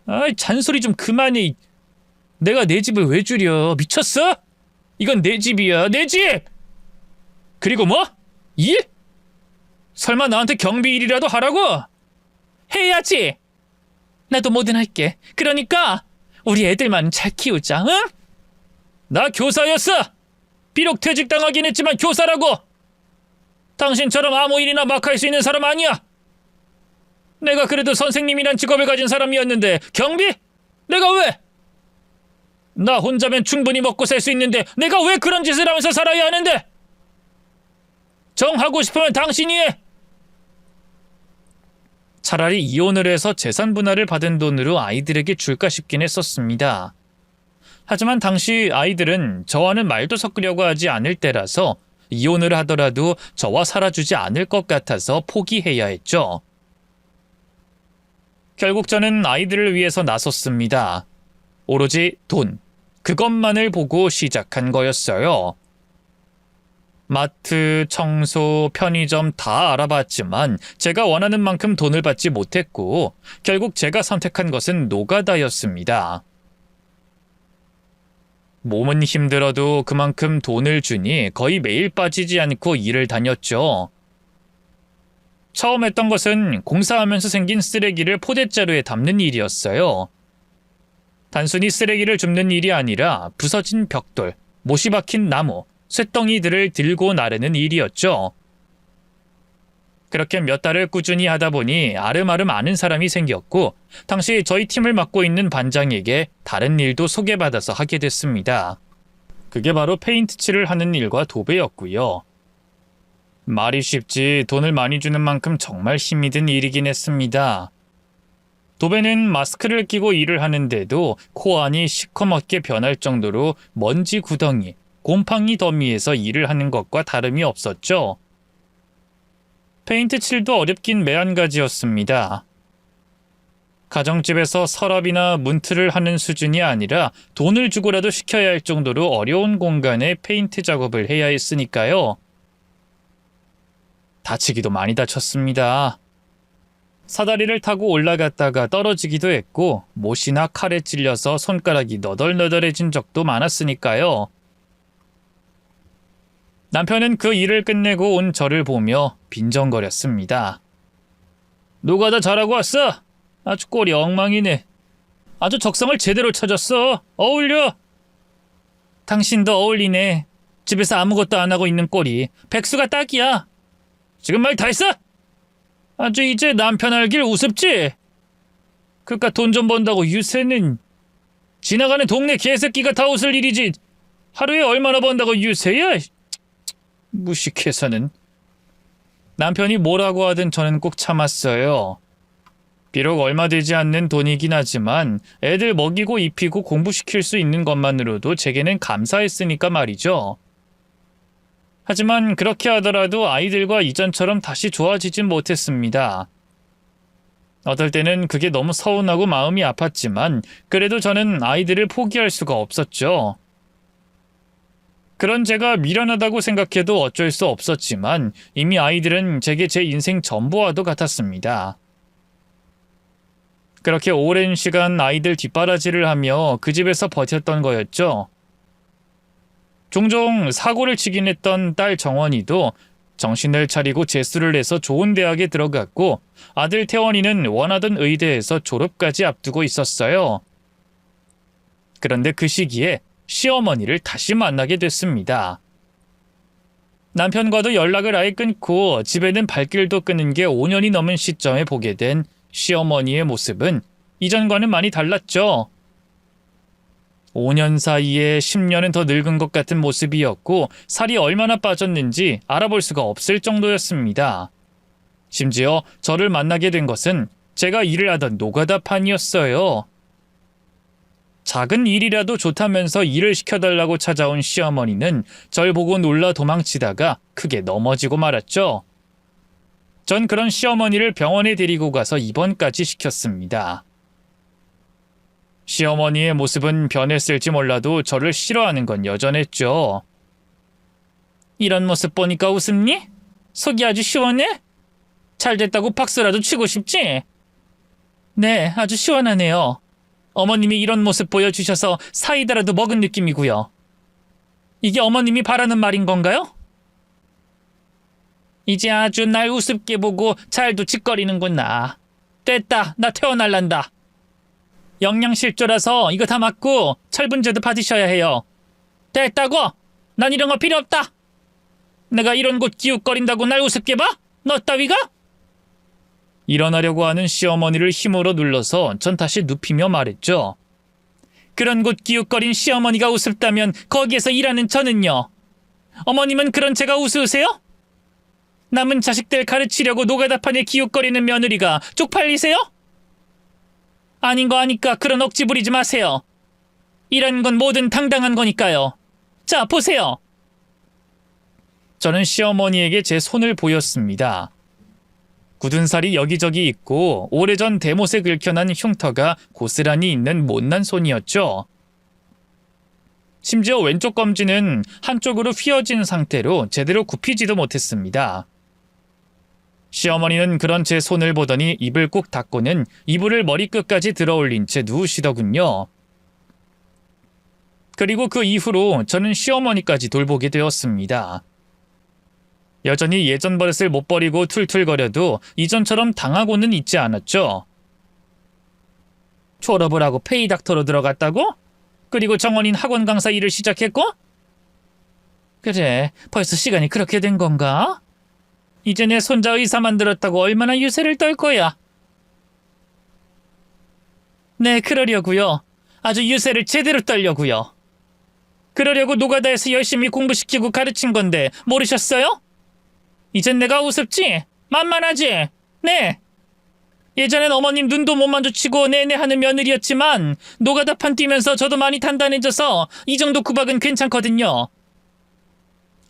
아이 잔소리 좀 그만해. 내가 내 집을 왜 줄여? 미쳤어? 이건 내 집이야. 내 집! 그리고 뭐? 일? 설마 나한테 경비 일이라도 하라고? 해야지. 나도 뭐든 할게. 그러니까 우리 애들만 잘 키우자, 응? 나 교사였어! 비록 퇴직당하긴 했지만 교사라고! 당신처럼 아무 일이나 막 할 수 있는 사람 아니야! 내가 그래도 선생님이란 직업을 가진 사람이었는데 경비? 내가 왜? 나 혼자면 충분히 먹고 살 수 있는데 내가 왜 그런 짓을 하면서 살아야 하는데? 정하고 싶으면 당신이 해! 차라리 이혼을 해서 재산 분할을 받은 돈으로 아이들에게 줄까 싶긴 했었습니다. 하지만 당시 아이들은 저와는 말도 섞으려고 하지 않을 때라서 이혼을 하더라도 저와 살아주지 않을 것 같아서 포기해야 했죠. 결국 저는 아이들을 위해서 나섰습니다. 오로지 돈, 그것만을 보고 시작한 거였어요. 마트, 청소, 편의점 다 알아봤지만 제가 원하는 만큼 돈을 받지 못했고 결국 제가 선택한 것은 노가다였습니다. 몸은 힘들어도 그만큼 돈을 주니 거의 매일 빠지지 않고 일을 다녔죠. 처음 했던 것은 공사하면서 생긴 쓰레기를 포대자루에 담는 일이었어요. 단순히 쓰레기를 줍는 일이 아니라 부서진 벽돌, 못이 박힌 나무, 쇳덩이들을 들고 나르는 일이었죠. 그렇게 몇 달을 꾸준히 하다 보니 아름아름 아는 사람이 생겼고 당시 저희 팀을 맡고 있는 반장에게 다른 일도 소개받아서 하게 됐습니다. 그게 바로 페인트 칠을 하는 일과 도배였고요. 말이 쉽지 돈을 많이 주는 만큼 정말 힘이 든 일이긴 했습니다. 도배는 마스크를 끼고 일을 하는데도 코 안이 시커멓게 변할 정도로 먼지 구덩이, 곰팡이 더미에서 일을 하는 것과 다름이 없었죠. 페인트 칠도 어렵긴 매한가지였습니다. 가정집에서 서랍이나 문틀을 하는 수준이 아니라 돈을 주고라도 시켜야 할 정도로 어려운 공간에 페인트 작업을 해야 했으니까요. 다치기도 많이 다쳤습니다. 사다리를 타고 올라갔다가 떨어지기도 했고 못이나 칼에 찔려서 손가락이 너덜너덜해진 적도 많았으니까요. 남편은 그 일을 끝내고 온 저를 보며 빈정거렸습니다. 노가다 잘하고 왔어? 아주 꼴이 엉망이네. 아주 적성을 제대로 찾았어. 어울려. 당신도 어울리네. 집에서 아무것도 안 하고 있는 꼴이. 백수가 딱이야. 지금 말 다 했어? 아주 이제 남편 알길 우습지? 그깟 돈 좀 번다고 유세는 지나가는 동네 개새끼가 다 웃을 일이지. 하루에 얼마나 번다고 유세야? 무식해서는. 남편이 뭐라고 하든 저는 꼭 참았어요. 비록 얼마 되지 않는 돈이긴 하지만 애들 먹이고 입히고 공부시킬 수 있는 것만으로도 제게는 감사했으니까 말이죠. 하지만 그렇게 하더라도 아이들과 이전처럼 다시 좋아지진 못했습니다. 어떨 때는 그게 너무 서운하고 마음이 아팠지만 그래도 저는 아이들을 포기할 수가 없었죠. 그런 제가 미련하다고 생각해도 어쩔 수 없었지만 이미 아이들은 제게 제 인생 전부와도 같았습니다. 그렇게 오랜 시간 아이들 뒷바라지를 하며 그 집에서 버텼던 거였죠. 종종 사고를 치긴 했던 딸 정원이도 정신을 차리고 재수를 해서 좋은 대학에 들어갔고 아들 태원이는 원하던 의대에서 졸업까지 앞두고 있었어요. 그런데 그 시기에 시어머니를 다시 만나게 됐습니다. 남편과도 연락을 아예 끊고 집에는 발길도 끊은 게 5년이 넘은 시점에 보게 된 시어머니의 모습은 이전과는 많이 달랐죠. 5년 사이에 10년은 더 늙은 것 같은 모습이었고 살이 얼마나 빠졌는지 알아볼 수가 없을 정도였습니다. 심지어 저를 만나게 된 것은 제가 일을 하던 노가다판이었어요. 작은 일이라도 좋다면서 일을 시켜달라고 찾아온 시어머니는 절 보고 놀라 도망치다가 크게 넘어지고 말았죠. 전 그런 시어머니를 병원에 데리고 가서 입원까지 시켰습니다. 시어머니의 모습은 변했을지 몰라도 저를 싫어하는 건 여전했죠. 이런 모습 보니까 웃음니? 속이 아주 시원해? 잘 됐다고 박수라도 치고 싶지? 네, 아주 시원하네요. 어머님이 이런 모습 보여주셔서 사이다라도 먹은 느낌이고요. 이게 어머님이 바라는 말인 건가요? 이제 아주 날 우습게 보고 잘도 짓거리는구나. 됐다, 나 태어날란다. 영양실조라서 이거 다 맞고 철분제도 받으셔야 해요. 됐다고! 난 이런 거 필요 없다! 내가 이런 곳 기웃거린다고 날 우습게 봐? 너 따위가? 일어나려고 하는 시어머니를 힘으로 눌러서 전 다시 눕히며 말했죠. 그런 곳 기웃거린 시어머니가 우습다면 거기에서 일하는 저는요? 어머님은 그런 제가 우스우세요? 남은 자식들 가르치려고 노가다판에 기웃거리는 며느리가 쪽팔리세요? 아닌 거 아니까 그런 억지 부리지 마세요. 일하는 건 뭐든 당당한 거니까요. 자, 보세요. 저는 시어머니에게 제 손을 보였습니다. 굳은 살이 여기저기 있고 오래전 대못에 긁혀난 흉터가 고스란히 있는 못난 손이었죠. 심지어 왼쪽 검지는 한쪽으로 휘어진 상태로 제대로 굽히지도 못했습니다. 시어머니는 그런 제 손을 보더니 입을 꾹 닫고는 이불을 머리끝까지 들어올린 채 누우시더군요. 그리고 그 이후로 저는 시어머니까지 돌보게 되었습니다. 여전히 예전 버릇을 못 버리고 툴툴거려도 이전처럼 당하고는 있지 않았죠. 졸업을 하고 페이닥터로 들어갔다고? 그리고 정원인 학원 강사 일을 시작했고? 그래, 벌써 시간이 그렇게 된 건가? 이제 내 손자 의사 만들었다고 얼마나 유세를 떨 거야? 네, 그러려고요. 아주 유세를 제대로 떨려고요. 그러려고 노가다에서 열심히 공부시키고 가르친 건데 모르셨어요? 이젠 내가 우습지? 만만하지? 네. 예전엔 어머님 눈도 못 마주치고 내내 하는 며느리였지만 노가다판 뛰면서 저도 많이 단단해져서 이 정도 구박은 괜찮거든요.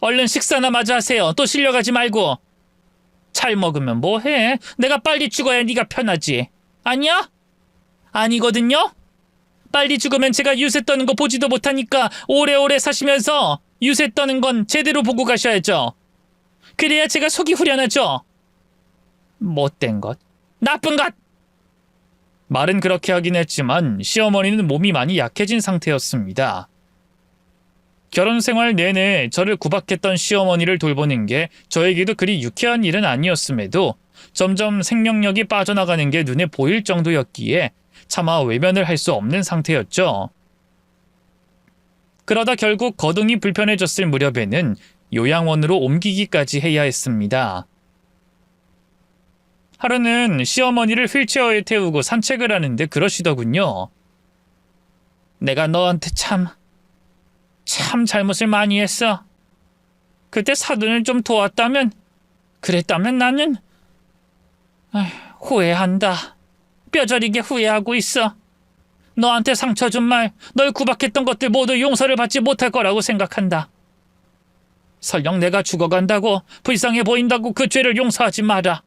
얼른 식사나 마저 하세요. 또 실려가지 말고. 잘 먹으면 뭐해? 내가 빨리 죽어야 네가 편하지. 아니야? 아니거든요? 빨리 죽으면 제가 유세 떠는 거 보지도 못하니까 오래오래 사시면서 유세 떠는 건 제대로 보고 가셔야죠. 그래야 제가 속이 후련하죠. 못된 것. 나쁜 것! 말은 그렇게 하긴 했지만 시어머니는 몸이 많이 약해진 상태였습니다. 결혼 생활 내내 저를 구박했던 시어머니를 돌보는 게 저에게도 그리 유쾌한 일은 아니었음에도 점점 생명력이 빠져나가는 게 눈에 보일 정도였기에 차마 외면을 할 수 없는 상태였죠. 그러다 결국 거동이 불편해졌을 무렵에는 요양원으로 옮기기까지 해야 했습니다. 하루는 시어머니를 휠체어에 태우고 산책을 하는데 그러시더군요. 내가 너한테 참 잘못을 많이 했어. 그때 사돈을 좀 도왔다면, 그랬다면 나는 후회한다. 뼈저리게 후회하고 있어. 너한테 상처 준 말, 널 구박했던 것들 모두 용서를 받지 못할 거라고 생각한다. 설령 내가 죽어간다고, 불쌍해 보인다고 그 죄를 용서하지 마라.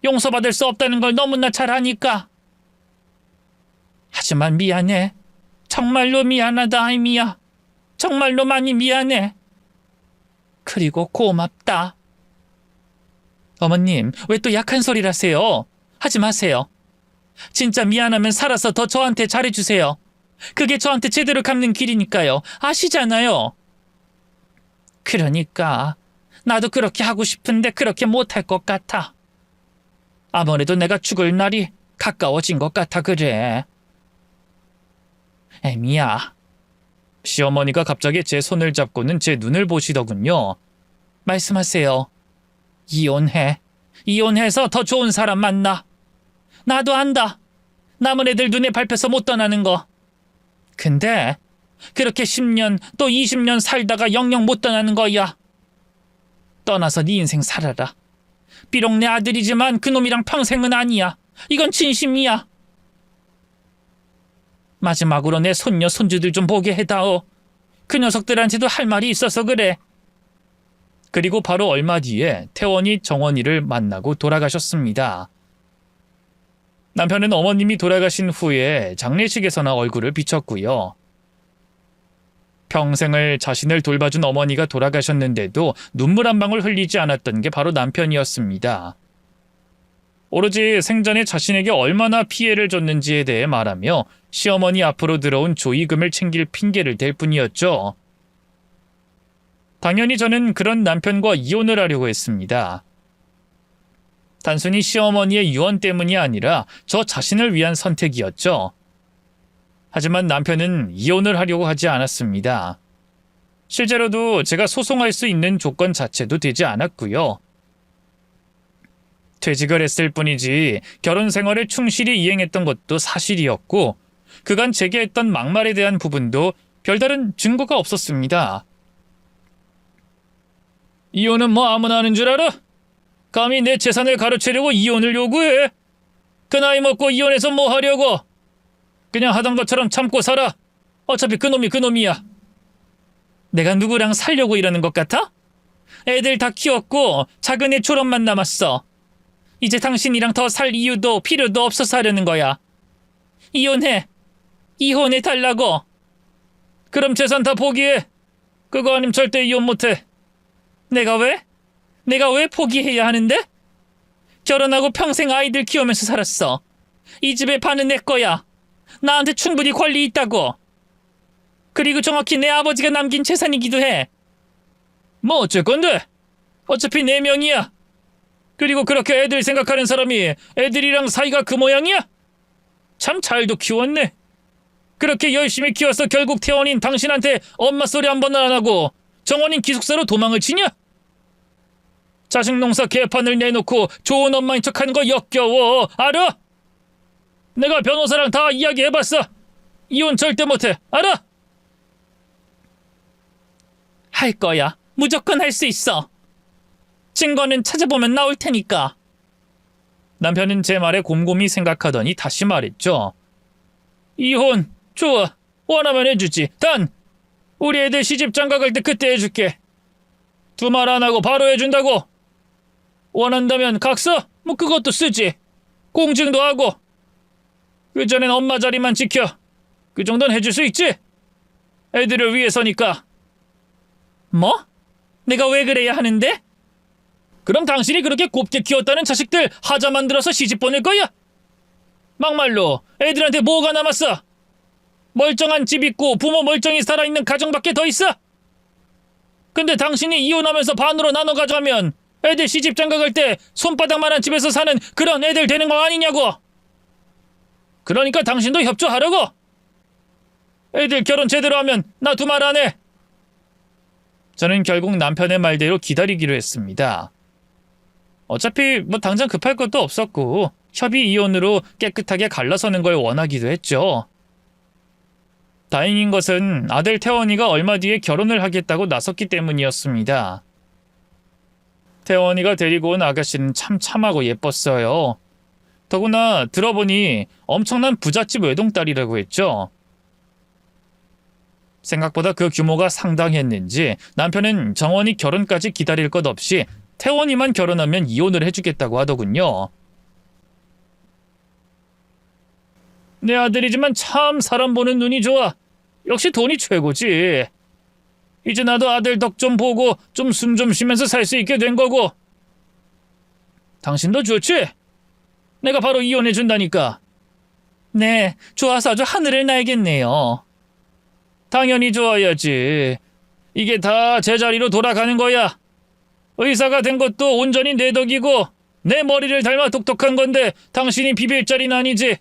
용서받을 수 없다는 걸 너무나 잘 아니까. 하지만 미안해. 정말로 미안하다, 아이미야. 정말로 많이 미안해. 그리고 고맙다. 어머님, 왜 또 약한 소리를 하세요? 하지 마세요. 진짜 미안하면 살아서 더 저한테 잘해주세요. 그게 저한테 제대로 갚는 길이니까요. 아시잖아요. 그러니까 나도 그렇게 하고 싶은데 그렇게 못할 것 같아. 아무래도 내가 죽을 날이 가까워진 것 같아 그래. 애미야. 시어머니가 갑자기 제 손을 잡고는 제 눈을 보시더군요. 말씀하세요. 이혼해. 이혼해서 더 좋은 사람 만나. 나도 안다. 남은 애들 눈에 밟혀서 못 떠나는 거. 근데 그렇게 10년 또 20년 살다가 영영 못 떠나는 거야. 떠나서 네 인생 살아라. 비록 내 아들이지만 그놈이랑 평생은 아니야. 이건 진심이야. 마지막으로 내 손녀 손주들 좀 보게 해다오. 그 녀석들한테도 할 말이 있어서 그래. 그리고 바로 얼마 뒤에 태원이 정원이를 만나고 돌아가셨습니다. 남편은 어머님이 돌아가신 후에 장례식에서나 얼굴을 비췄고요. 평생을 자신을 돌봐준 어머니가 돌아가셨는데도 눈물 한 방울 흘리지 않았던 게 바로 남편이었습니다. 오로지 생전에 자신에게 얼마나 피해를 줬는지에 대해 말하며 시어머니 앞으로 들어온 조의금을 챙길 핑계를 댈 뿐이었죠. 당연히 저는 그런 남편과 이혼을 하려고 했습니다. 단순히 시어머니의 유언 때문이 아니라 저 자신을 위한 선택이었죠. 하지만 남편은 이혼을 하려고 하지 않았습니다. 실제로도 제가 소송할 수 있는 조건 자체도 되지 않았고요. 퇴직을 했을 뿐이지 결혼 생활을 충실히 이행했던 것도 사실이었고 그간 제게 했던 막말에 대한 부분도 별다른 증거가 없었습니다. 이혼은 뭐 아무나 하는 줄 알아? 감히 내 재산을 가로채려고 이혼을 요구해? 그 나이 먹고 이혼해서 뭐 하려고? 그냥 하던 것처럼 참고 살아. 어차피 그놈이 그놈이야. 내가 누구랑 살려고 이러는 것 같아? 애들 다 키웠고 작은 애 졸업만 남았어. 이제 당신이랑 더 살 이유도 필요도 없어서 하려는 거야. 이혼해. 이혼해 달라고. 그럼 재산 다 포기해. 그거 아니면 절대 이혼 못해. 내가 왜? 내가 왜 포기해야 하는데? 결혼하고 평생 아이들 키우면서 살았어. 이 집의 반은 내 거야. 나한테 충분히 권리 있다고. 그리고 정확히 내 아버지가 남긴 재산이기도 해. 뭐 어쩔 건데? 어차피 내 명이야. 그리고 그렇게 애들 생각하는 사람이 애들이랑 사이가 그 모양이야? 참 잘도 키웠네. 그렇게 열심히 키워서 결국 태원인 당신한테 엄마 소리 한 번은 안 하고 정원인 기숙사로 도망을 치냐? 자식 농사 개판을 내놓고 좋은 엄마인 척하는 거 역겨워. 알아? 내가 변호사랑 다 이야기해봤어. 이혼 절대 못해. 알아? 할 거야. 무조건 할 수 있어. 증거는 찾아보면 나올 테니까. 남편은 제 말에 곰곰이 생각하더니 다시 말했죠. 이혼 좋아. 원하면 해주지. 단 우리 애들 시집 장가 갈 때 그때 해줄게. 두 말 안 하고 바로 해준다고. 원한다면 각서? 뭐 그것도 쓰지. 공증도 하고. 그전엔 엄마 자리만 지켜. 그 정도는 해줄 수 있지? 애들을 위해서니까. 뭐? 내가 왜 그래야 하는데? 그럼 당신이 그렇게 곱게 키웠다는 자식들 하자 만들어서 시집 보낼 거야? 막말로 애들한테 뭐가 남았어? 멀쩡한 집 있고 부모 멀쩡히 살아있는 가정밖에 더 있어? 근데 당신이 이혼하면서 반으로 나눠 가져가면 애들 시집 장가 갈 때 손바닥만한 집에서 사는 그런 애들 되는 거 아니냐고. 그러니까 당신도 협조하라고. 애들 결혼 제대로 하면 나 두 말 안 해. 저는 결국 남편의 말대로 기다리기로 했습니다. 어차피 뭐 당장 급할 것도 없었고 협의 이혼으로 깨끗하게 갈라서는 걸 원하기도 했죠. 다행인 것은 아들 태원이가 얼마 뒤에 결혼을 하겠다고 나섰기 때문이었습니다. 태원이가 데리고 온 아가씨는 참 참하고 예뻤어요. 더구나 들어보니 엄청난 부잣집 외동딸이라고 했죠. 생각보다 그 규모가 상당했는지 남편은 정원이 결혼까지 기다릴 것 없이 태원이만 결혼하면 이혼을 해주겠다고 하더군요. 내 아들이지만 참 사람 보는 눈이 좋아. 역시 돈이 최고지. 이제 나도 아들 덕 좀 보고 좀 숨 좀 쉬면서 살 수 있게 된 거고. 당신도 좋지? 내가 바로 이혼해준다니까. 네, 좋아서 아주 하늘을 날겠네요. 당연히 좋아야지. 이게 다 제자리로 돌아가는 거야. 의사가 된 것도 온전히 내 덕이고 내 머리를 닮아 독특한 건데 당신이 비빌 자리는 아니지.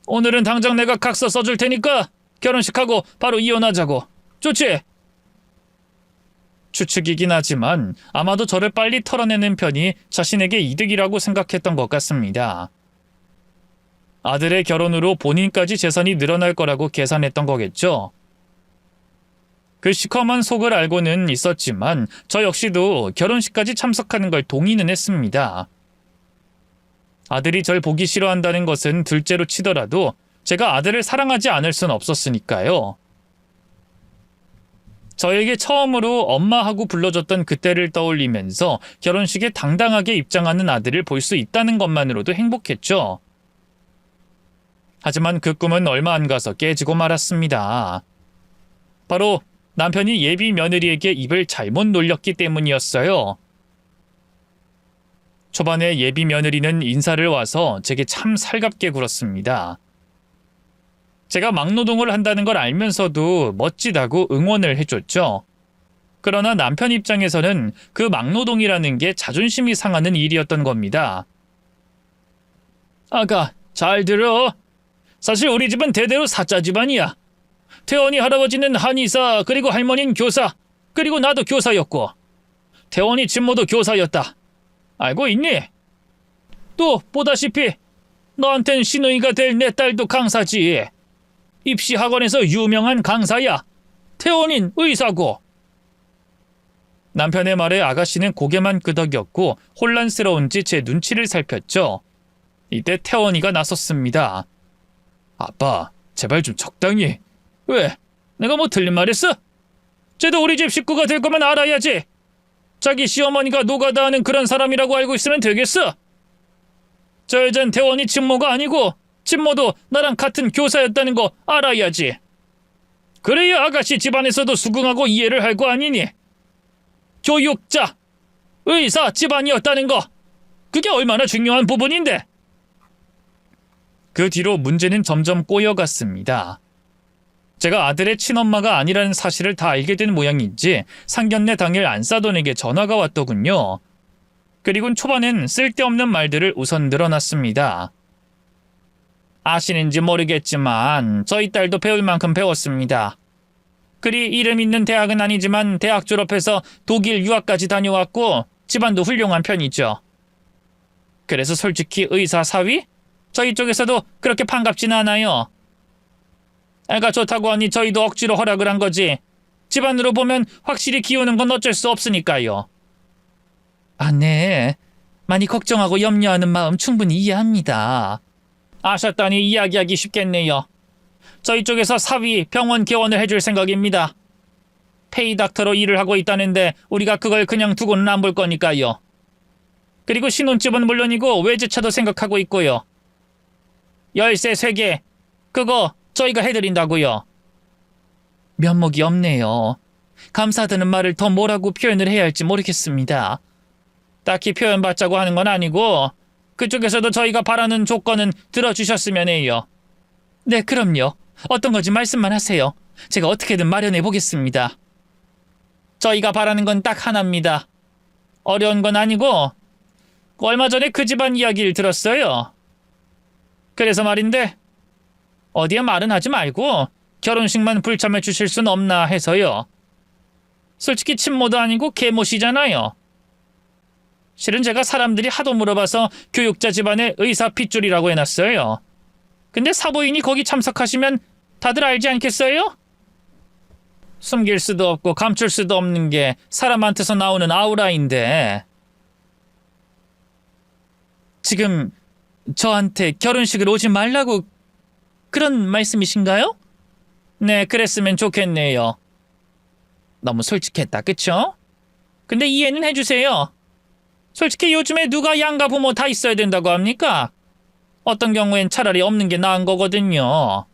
오늘은 당장 내가 각서 써줄 테니까 결혼식하고 바로 이혼하자고. 좋지? 추측이긴 하지만 아마도 저를 빨리 털어내는 편이 자신에게 이득이라고 생각했던 것 같습니다. 아들의 결혼으로 본인까지 재산이 늘어날 거라고 계산했던 거겠죠. 그 시커먼 속을 알고는 있었지만 저 역시도 결혼식까지 참석하는 걸 동의는 했습니다. 아들이 절 보기 싫어한다는 것은 둘째로 치더라도 제가 아들을 사랑하지 않을 순 없었으니까요. 저에게 처음으로 엄마하고 불러줬던 그때를 떠올리면서 결혼식에 당당하게 입장하는 아들을 볼 수 있다는 것만으로도 행복했죠. 하지만 그 꿈은 얼마 안 가서 깨지고 말았습니다. 바로 남편이 예비 며느리에게 입을 잘못 놀렸기 때문이었어요. 초반에 예비 며느리는 인사를 와서 제게 참 살갑게 굴었습니다. 제가 막노동을 한다는 걸 알면서도 멋지다고 응원을 해줬죠. 그러나 남편 입장에서는 그 막노동이라는 게 자존심이 상하는 일이었던 겁니다. 아가, 잘 들어. 사실 우리 집은 대대로 사자 집안이야. 태원이 할아버지는 한의사, 그리고 할머니는 교사, 그리고 나도 교사였고 태원이 친모도 교사였다. 알고 있니? 또 보다시피 너한텐 시누이가 될 내 딸도 강사지. 입시학원에서 유명한 강사야. 태원인 의사고. 남편의 말에 아가씨는 고개만 끄덕였고 혼란스러운지 제 눈치를 살폈죠. 이때 태원이가 나섰습니다. 아빠, 제발 좀 적당히. 왜? 내가 뭐 틀린 말 했어? 쟤도 우리 집 식구가 될 거면 알아야지. 자기 시어머니가 노가다 하는 그런 사람이라고 알고 있으면 되겠어? 저 여잔 태원이 친모가 아니고 친모도 나랑 같은 교사였다는 거 알아야지. 그래야 아가씨 집안에서도 수긍하고 이해를 할 거 아니니? 교육자, 의사 집안이었다는 거, 그게 얼마나 중요한 부분인데. 그 뒤로 문제는 점점 꼬여갔습니다. 제가 아들의 친엄마가 아니라는 사실을 다 알게 된 모양인지 상견례 당일 안사돈에게 전화가 왔더군요. 그리곤 초반엔 쓸데없는 말들을 우선 늘어놨습니다. 아시는지 모르겠지만 저희 딸도 배울 만큼 배웠습니다. 그리 이름 있는 대학은 아니지만 대학 졸업해서 독일 유학까지 다녀왔고 집안도 훌륭한 편이죠. 그래서 솔직히 의사 사위? 저희 쪽에서도 그렇게 반갑진 않아요. 애가 좋다고 하니 저희도 억지로 허락을 한 거지. 집안으로 보면 확실히 키우는 건 어쩔 수 없으니까요. 아, 네. 많이 걱정하고 염려하는 마음 충분히 이해합니다. 아셨다니 이야기하기 쉽겠네요. 저희 쪽에서 사위 병원 개원을 해줄 생각입니다. 페이닥터로 일을 하고 있다는데 우리가 그걸 그냥 두고는 안 볼 거니까요. 그리고 신혼집은 물론이고 외제차도 생각하고 있고요. 열쇠 3개, 그거 저희가 해드린다고요. 면목이 없네요. 감사하다는 말을 더 뭐라고 표현을 해야 할지 모르겠습니다. 딱히 표현받자고 하는 건 아니고 그쪽에서도 저희가 바라는 조건은 들어주셨으면 해요. 네, 그럼요. 어떤 건지 말씀만 하세요. 제가 어떻게든 마련해 보겠습니다. 저희가 바라는 건 딱 하나입니다. 어려운 건 아니고 얼마 전에 그 집안 이야기를 들었어요. 그래서 말인데 어디에 말은 하지 말고 결혼식만 불참해 주실 순 없나 해서요. 솔직히 친모도 아니고 계모시잖아요. 실은 제가 사람들이 하도 물어봐서 교육자 집안의 의사 핏줄이라고 해놨어요. 근데 사부인이 거기 참석하시면 다들 알지 않겠어요? 숨길 수도 없고 감출 수도 없는 게 사람한테서 나오는 아우라인데. 지금 저한테 결혼식을 오지 말라고 그런 말씀이신가요? 네, 그랬으면 좋겠네요. 너무 솔직했다, 그쵸? 근데 이해는 해주세요. 솔직히 요즘에 누가 양가 부모 다 있어야 된다고 합니까? 어떤 경우엔 차라리 없는 게 나은 거거든요.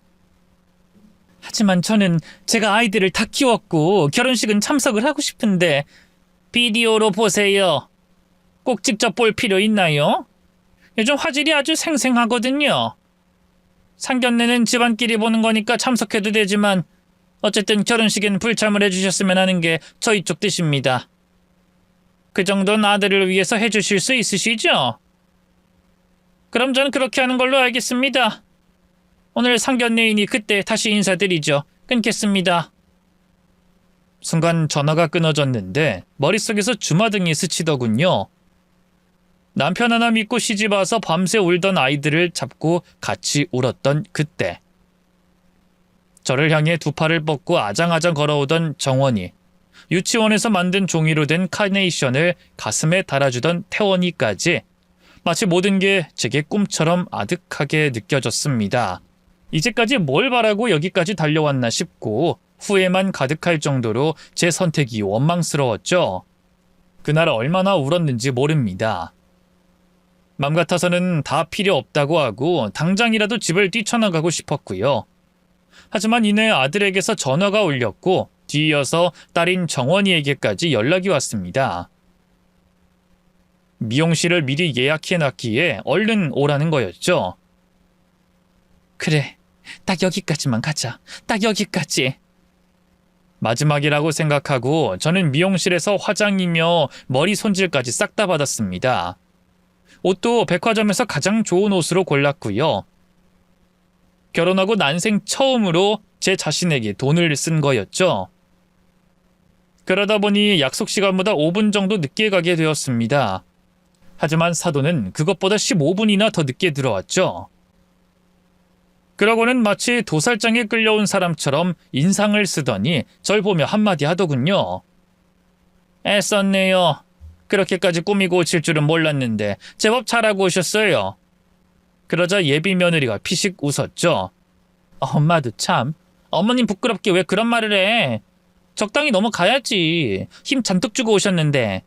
하지만 저는 제가 아이들을 다 키웠고 결혼식은 참석을 하고 싶은데. 비디오로 보세요. 꼭 직접 볼 필요 있나요? 요즘 화질이 아주 생생하거든요. 상견례는 집안끼리 보는 거니까 참석해도 되지만 어쨌든 결혼식엔 불참을 해주셨으면 하는 게 저희 쪽 뜻입니다. 그 정도는 아들을 위해서 해주실 수 있으시죠? 그럼 전 그렇게 하는 걸로 알겠습니다. 오늘 상견례이니 그때 다시 인사드리죠. 끊겠습니다. 순간 전화가 끊어졌는데 머릿속에서 주마등이 스치더군요. 남편 하나 믿고 시집와서 밤새 울던 아이들을 잡고 같이 울었던 그때. 저를 향해 두 팔을 뻗고 아장아장 걸어오던 정원이, 유치원에서 만든 종이로 된 카네이션을 가슴에 달아주던 태원이까지 마치 모든 게 제게 꿈처럼 아득하게 느껴졌습니다. 이제까지 뭘 바라고 여기까지 달려왔나 싶고 후회만 가득할 정도로 제 선택이 원망스러웠죠. 그날 얼마나 울었는지 모릅니다. 맘 같아서는 다 필요 없다고 하고 당장이라도 집을 뛰쳐나가고 싶었고요. 하지만 이내 아들에게서 전화가 울렸고 뒤이어서 딸인 정원이에게까지 연락이 왔습니다. 미용실을 미리 예약해놨기에 얼른 오라는 거였죠. 그래, 딱 여기까지만 가자. 딱 여기까지. 마지막이라고 생각하고 저는 미용실에서 화장이며 머리 손질까지 싹 다 받았습니다. 옷도 백화점에서 가장 좋은 옷으로 골랐고요. 결혼하고 난생 처음으로 제 자신에게 돈을 쓴 거였죠. 그러다 보니 약속 시간보다 5분 정도 늦게 가게 되었습니다. 하지만 사돈은 그것보다 15분이나 더 늦게 들어왔죠. 그러고는 마치 도살장에 끌려온 사람처럼 인상을 쓰더니 절 보며 한마디 하더군요. 애썼네요. 그렇게까지 꾸미고 오실 줄은 몰랐는데 제법 잘하고 오셨어요. 그러자 예비 며느리가 피식 웃었죠. 엄마도 참. 어머님 부끄럽게 왜 그런 말을 해. 적당히 넘어가야지. 힘 잔뜩 주고 오셨는데.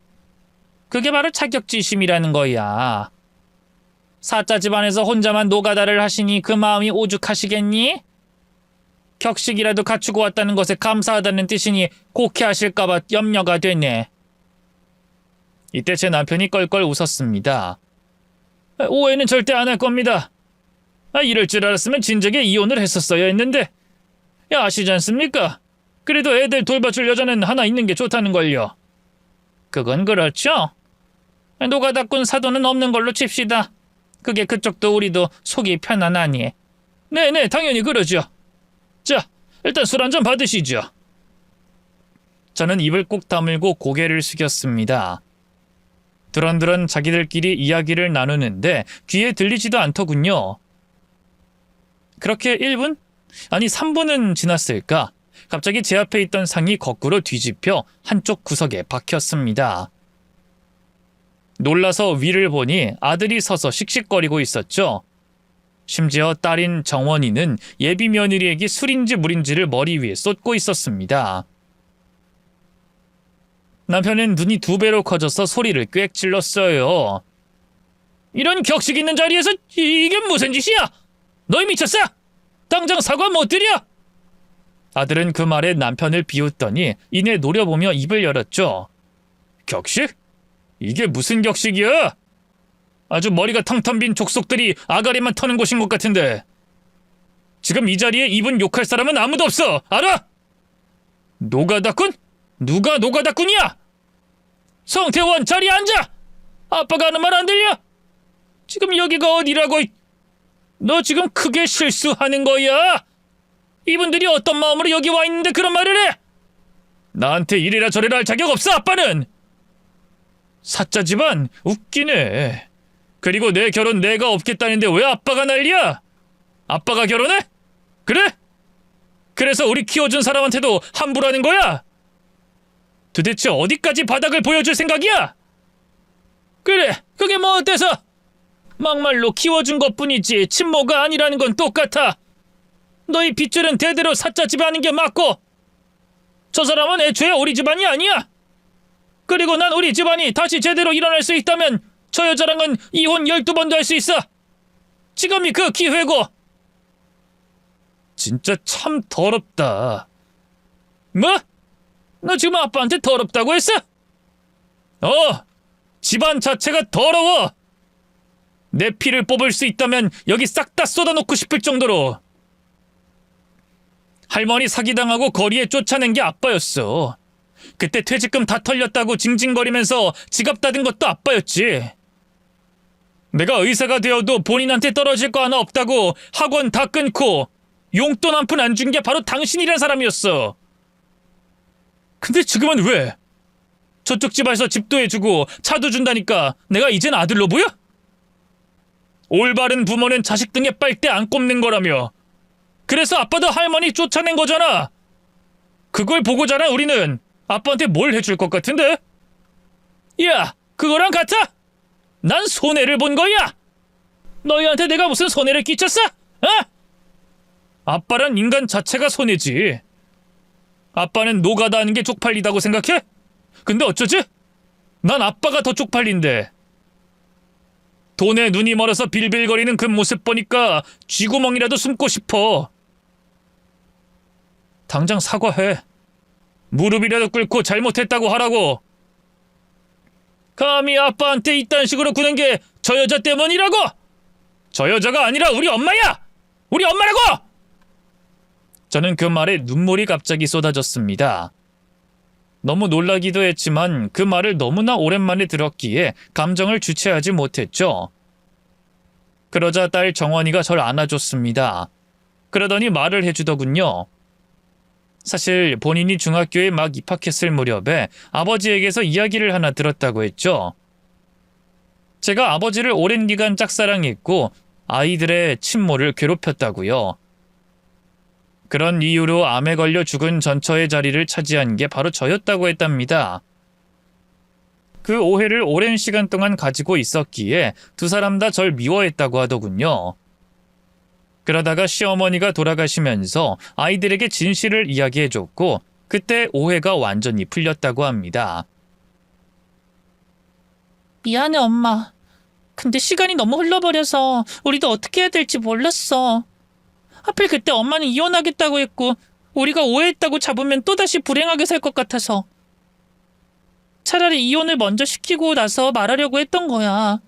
그게 바로 자격지심이라는 거야. 사자 집안에서 혼자만 노가다를 하시니 그 마음이 오죽하시겠니? 격식이라도 갖추고 왔다는 것에 감사하다는 뜻이니 곡해하실까봐 염려가 되네. 이때 제 남편이 껄껄 웃었습니다. 오해는 절대 안 할 겁니다. 이럴 줄 알았으면 진작에 이혼을 했었어야 했는데. 아시지 않습니까? 그래도 애들 돌봐줄 여자는 하나 있는 게 좋다는걸요. 그건 그렇죠. 노가다꾼 사돈은 없는 걸로 칩시다. 그게 그쪽도 우리도 속이 편안하니. 네네, 당연히 그러죠. 자, 일단 술 한잔 받으시죠. 저는 입을 꼭 다물고 고개를 숙였습니다. 두런두런 자기들끼리 이야기를 나누는데 귀에 들리지도 않더군요. 그렇게 1분? 아니 3분은 지났을까? 갑자기 제 앞에 있던 상이 거꾸로 뒤집혀 한쪽 구석에 박혔습니다. 놀라서 위를 보니 아들이 서서 씩씩거리고 있었죠. 심지어 딸인 정원이는 예비 며느리에게 술인지 물인지를 머리 위에 쏟고 있었습니다. 남편은 눈이 2배로 커져서 소리를 꽥 질렀어요. 이런 격식 있는 자리에서 이게 무슨 짓이야? 너희 미쳤어? 당장 사과 못 드려? 아들은 그 말에 남편을 비웃더니 이내 노려보며 입을 열었죠. 격식? 이게 무슨 격식이야? 아주 머리가 텅텅 빈 족속들이 아가리만 터는 곳인 것 같은데. 지금 이 자리에 입은 욕할 사람은 아무도 없어. 알아? 노가다꾼? 누가 노가다꾼이야? 성태원 자리에 앉아! 아빠가 하는 말 안 들려? 지금 여기가 어디라고? 너 지금 크게 실수하는 거야. 이분들이 어떤 마음으로 여기 와 있는데 그런 말을 해? 나한테 이래라 저래라 할 자격 없어 아빠는. 사짜 집안 웃기네. 그리고 내 결혼 내가 없겠다는데 왜 아빠가 난리야? 아빠가 결혼해? 그래? 그래서 우리 키워준 사람한테도 함부로 하는 거야? 도대체 어디까지 바닥을 보여줄 생각이야? 그래, 그게 뭐 어때서? 막말로 키워준 것뿐이지 친모가 아니라는 건 똑같아. 너희 빗줄은 대대로 사짜 집안인 게 맞고 저 사람은 애초에 우리 집안이 아니야. 그리고 난 우리 집안이 다시 제대로 일어날 수 있다면 저 여자랑은 이혼 12번도 할 수 있어. 지금이 그 기회고. 진짜 참 더럽다. 뭐? 너 지금 아빠한테 더럽다고 했어? 집안 자체가 더러워. 내 피를 뽑을 수 있다면 여기 싹 다 쏟아놓고 싶을 정도로. 할머니 사기당하고 거리에 쫓아낸 게 아빠였어. 그때 퇴직금 다 털렸다고 징징거리면서 지갑 닫은 것도 아빠였지. 내가 의사가 되어도 본인한테 떨어질 거 하나 없다고 학원 다 끊고 용돈 한 푼 안 준 게 바로 당신이란 사람이었어. 근데 지금은 왜? 저쪽 집에서 집도 해주고 차도 준다니까 내가 이젠 아들로 보여? 올바른 부모는 자식 등에 빨대 안 꼽는 거라며. 그래서 아빠도 할머니 쫓아낸 거잖아. 그걸 보고잖아 우리는. 아빠한테 뭘 해줄 것 같은데? 야, 그거랑 같아? 난 손해를 본 거야. 너희한테 내가 무슨 손해를 끼쳤어? 어? 아빠란 인간 자체가 손해지. 아빠는 노가다 하는 게 쪽팔리다고 생각해? 근데 어쩌지? 난 아빠가 더 쪽팔린데. 돈에 눈이 멀어서 빌빌거리는 그 모습 보니까 쥐구멍이라도 숨고 싶어. 당장 사과해. 무릎이라도 꿇고 잘못했다고 하라고. 감히 아빠한테 이딴 식으로 구는 게 저 여자 때문이라고? 저 여자가 아니라 우리 엄마야! 우리 엄마라고! 저는 그 말에 눈물이 갑자기 쏟아졌습니다. 너무 놀라기도 했지만 그 말을 너무나 오랜만에 들었기에 감정을 주체하지 못했죠. 그러자 딸 정원이가 절 안아줬습니다. 그러더니 말을 해주더군요. 사실 본인이 중학교에 막 입학했을 무렵에 아버지에게서 이야기를 하나 들었다고 했죠. 제가 아버지를 오랜 기간 짝사랑했고 아이들의 친모를 괴롭혔다고요. 그런 이유로 암에 걸려 죽은 전처의 자리를 차지한 게 바로 저였다고 했답니다. 그 오해를 오랜 시간 동안 가지고 있었기에 두 사람 다 절 미워했다고 하더군요. 그러다가 시어머니가 돌아가시면서 아이들에게 진실을 이야기해줬고 그때 오해가 완전히 풀렸다고 합니다. 미안해, 엄마. 근데 시간이 너무 흘러버려서 우리도 어떻게 해야 될지 몰랐어. 하필 그때 엄마는 이혼하겠다고 했고 우리가 오해했다고 잡으면 또다시 불행하게 살 것 같아서. 차라리 이혼을 먼저 시키고 나서 말하려고 했던 거야.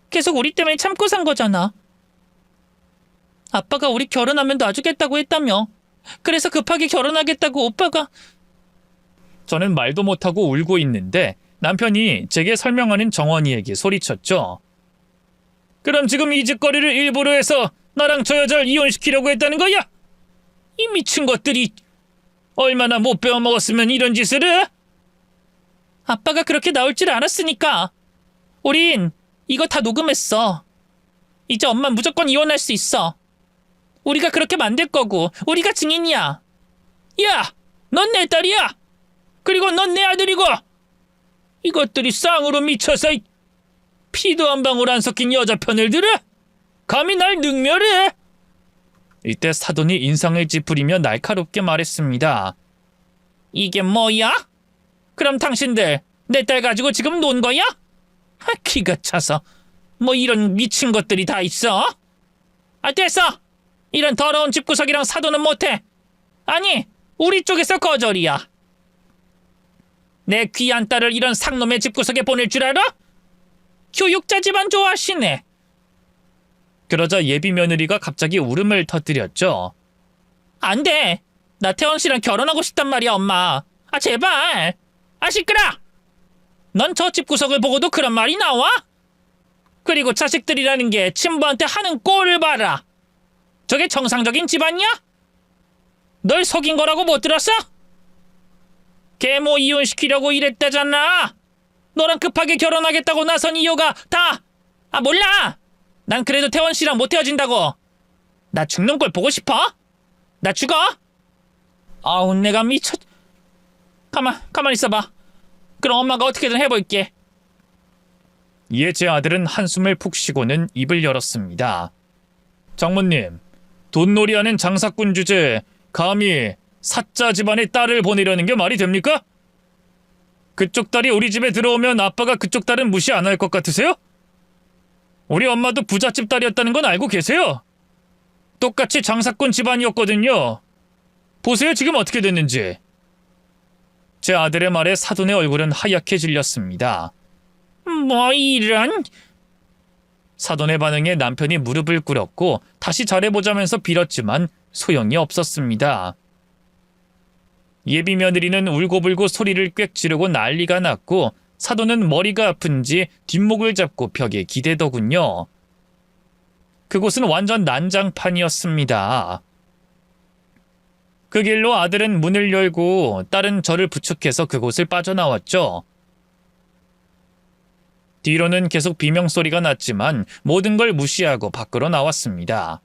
계속 우리 때문에 참고 산 거잖아. 아빠가 우리 결혼하면 놔주겠다고 했다며. 그래서 급하게 결혼하겠다고 오빠가. 저는 말도 못하고 울고 있는데 남편이 제게 설명하는 정원이에게 소리쳤죠. 그럼 지금 이 짓거리를 일부러 해서 나랑 저 여자를 이혼시키려고 했다는 거야? 이 미친 것들이 얼마나 못 배워먹었으면 이런 짓을 해? 아빠가 그렇게 나올 줄 알았으니까. 우린 이거 다 녹음했어. 이제 엄마 무조건 이혼할 수 있어. 우리가 그렇게 만들 거고 우리가 증인이야. 야! 넌 내 딸이야! 그리고 넌 내 아들이고! 이것들이 쌍으로 미쳐서 피도 한 방울 안 섞인 여자 편을 들어? 감히 날 능멸해? 이때 사돈이 인상을 찌푸리며 날카롭게 말했습니다. 이게 뭐야? 그럼 당신들 내 딸 가지고 지금 논 거야? 기가 차서 뭐 이런 미친 것들이 다 있어? 됐어! 이런 더러운 집구석이랑 사돈은 못해. 아니, 우리 쪽에서 거절이야. 내 귀한 딸을 이런 상놈의 집구석에 보낼 줄 알아? 교육자 집안 좋아하시네. 그러자 예비 며느리가 갑자기 울음을 터뜨렸죠. 안 돼. 나 태원 씨랑 결혼하고 싶단 말이야, 엄마. 제발. 시끄러. 넌 저 집구석을 보고도 그런 말이 나와? 그리고 자식들이라는 게 친부한테 하는 꼴을 봐라. 저게 정상적인 집안이야? 널 속인 거라고 못 들었어? 계모 이혼시키려고 이랬다잖아. 너랑 급하게 결혼하겠다고 나선 이유가 다 몰라. 난 그래도 태원 씨랑 못 헤어진다고. 나 죽는 걸 보고 싶어? 나 죽어? 아우 내가 미쳤. 가만 있어봐. 그럼 엄마가 어떻게든 해볼게. 이에 제 아들은 한숨을 푹 쉬고는 입을 열었습니다. 장모님, 돈놀이하는 장사꾼 주제에 감히 사자 집안의 딸을 보내려는 게 말이 됩니까? 그쪽 딸이 우리 집에 들어오면 아빠가 그쪽 딸은 무시 안 할 것 같으세요? 우리 엄마도 부잣집 딸이었다는 건 알고 계세요? 똑같이 장사꾼 집안이었거든요. 보세요 지금 어떻게 됐는지. 제 아들의 말에 사돈의 얼굴은 하얗게 질렸습니다. 뭐 이런. 사돈의 반응에 남편이 무릎을 꿇었고 다시 잘해보자면서 빌었지만 소용이 없었습니다. 예비 며느리는 울고불고 소리를 꽥 지르고 난리가 났고 사돈은 머리가 아픈지 뒷목을 잡고 벽에 기대더군요. 그곳은 완전 난장판이었습니다. 그 길로 아들은 문을 열고 딸은 저를 부축해서 그곳을 빠져나왔죠. 뒤로는 계속 비명소리가 났지만 모든 걸 무시하고 밖으로 나왔습니다.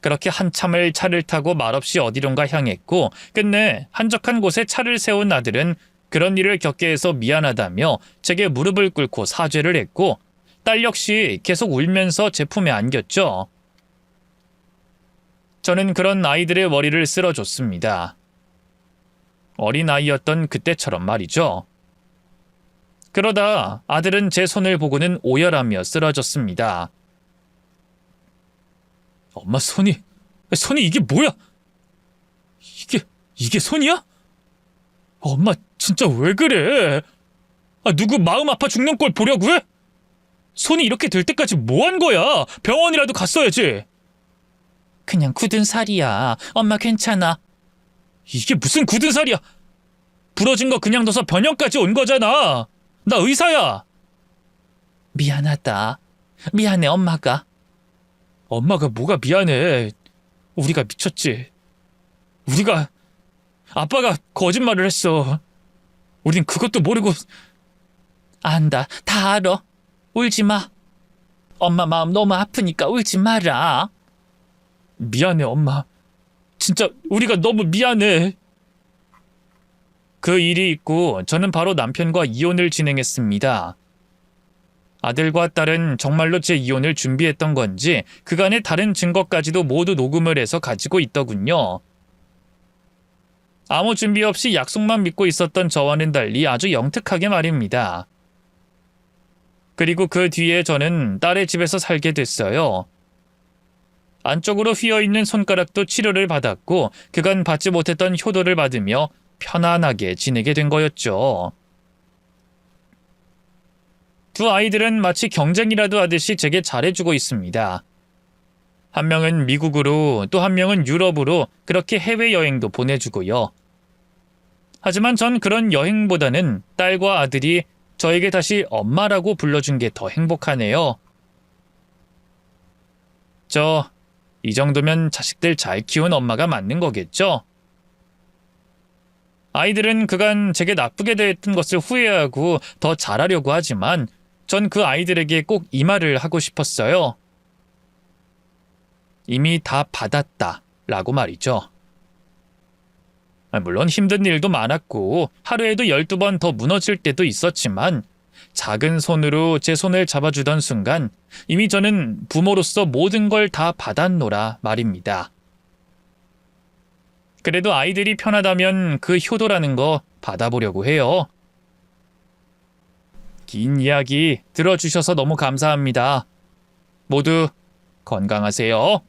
그렇게 한참을 차를 타고 말없이 어디론가 향했고 끝내 한적한 곳에 차를 세운 아들은 그런 일을 겪게 해서 미안하다며 제게 무릎을 꿇고 사죄를 했고 딸 역시 계속 울면서 제 품에 안겼죠. 저는 그런 아이들의 머리를 쓸어줬습니다. 어린아이였던 그때처럼 말이죠. 그러다 아들은 제 손을 보고는 오열하며 쓰러졌습니다. 엄마 손이 이게 뭐야? 이게 손이야? 엄마 진짜 왜 그래? 누구 마음 아파 죽는 꼴 보려고 해? 손이 이렇게 될 때까지 뭐 한 거야? 병원이라도 갔어야지. 그냥 굳은 살이야. 엄마 괜찮아. 이게 무슨 굳은 살이야? 부러진 거 그냥 둬서 변형까지 온 거잖아. 나 의사야. 미안하다. 미안해 엄마가. 엄마가 뭐가 미안해. 우리가 미쳤지. 아빠가 거짓말을 했어. 우린 그것도 모르고. 안다. 다 알아. 울지 마. 엄마 마음 너무 아프니까 울지 마라. 미안해, 엄마. 진짜 우리가 너무 미안해. 그 일이 있고 저는 바로 남편과 이혼을 진행했습니다. 아들과 딸은 정말로 제 이혼을 준비했던 건지 그간의 다른 증거까지도 모두 녹음을 해서 가지고 있더군요. 아무 준비 없이 약속만 믿고 있었던 저와는 달리 아주 영특하게 말입니다. 그리고 그 뒤에 저는 딸의 집에서 살게 됐어요. 안쪽으로 휘어있는 손가락도 치료를 받았고 그간 받지 못했던 효도를 받으며 편안하게 지내게 된 거였죠. 두 아이들은 마치 경쟁이라도 하듯이 제게 잘해주고 있습니다. 한 명은 미국으로 또 한 명은 유럽으로 그렇게 해외여행도 보내주고요. 하지만 전 그런 여행보다는 딸과 아들이 저에게 다시 엄마라고 불러준 게 더 행복하네요. 이 정도면 자식들 잘 키운 엄마가 맞는 거겠죠? 아이들은 그간 제게 나쁘게 대했던 것을 후회하고 더 잘하려고 하지만 전 그 아이들에게 꼭 이 말을 하고 싶었어요. 이미 다 받았다 라고 말이죠. 물론 힘든 일도 많았고 하루에도 12번 더 무너질 때도 있었지만 작은 손으로 제 손을 잡아주던 순간 이미 저는 부모로서 모든 걸 다 받았노라 말입니다. 그래도 아이들이 편하다면 그 효도라는 거 받아보려고 해요. 긴 이야기 들어주셔서 너무 감사합니다. 모두 건강하세요.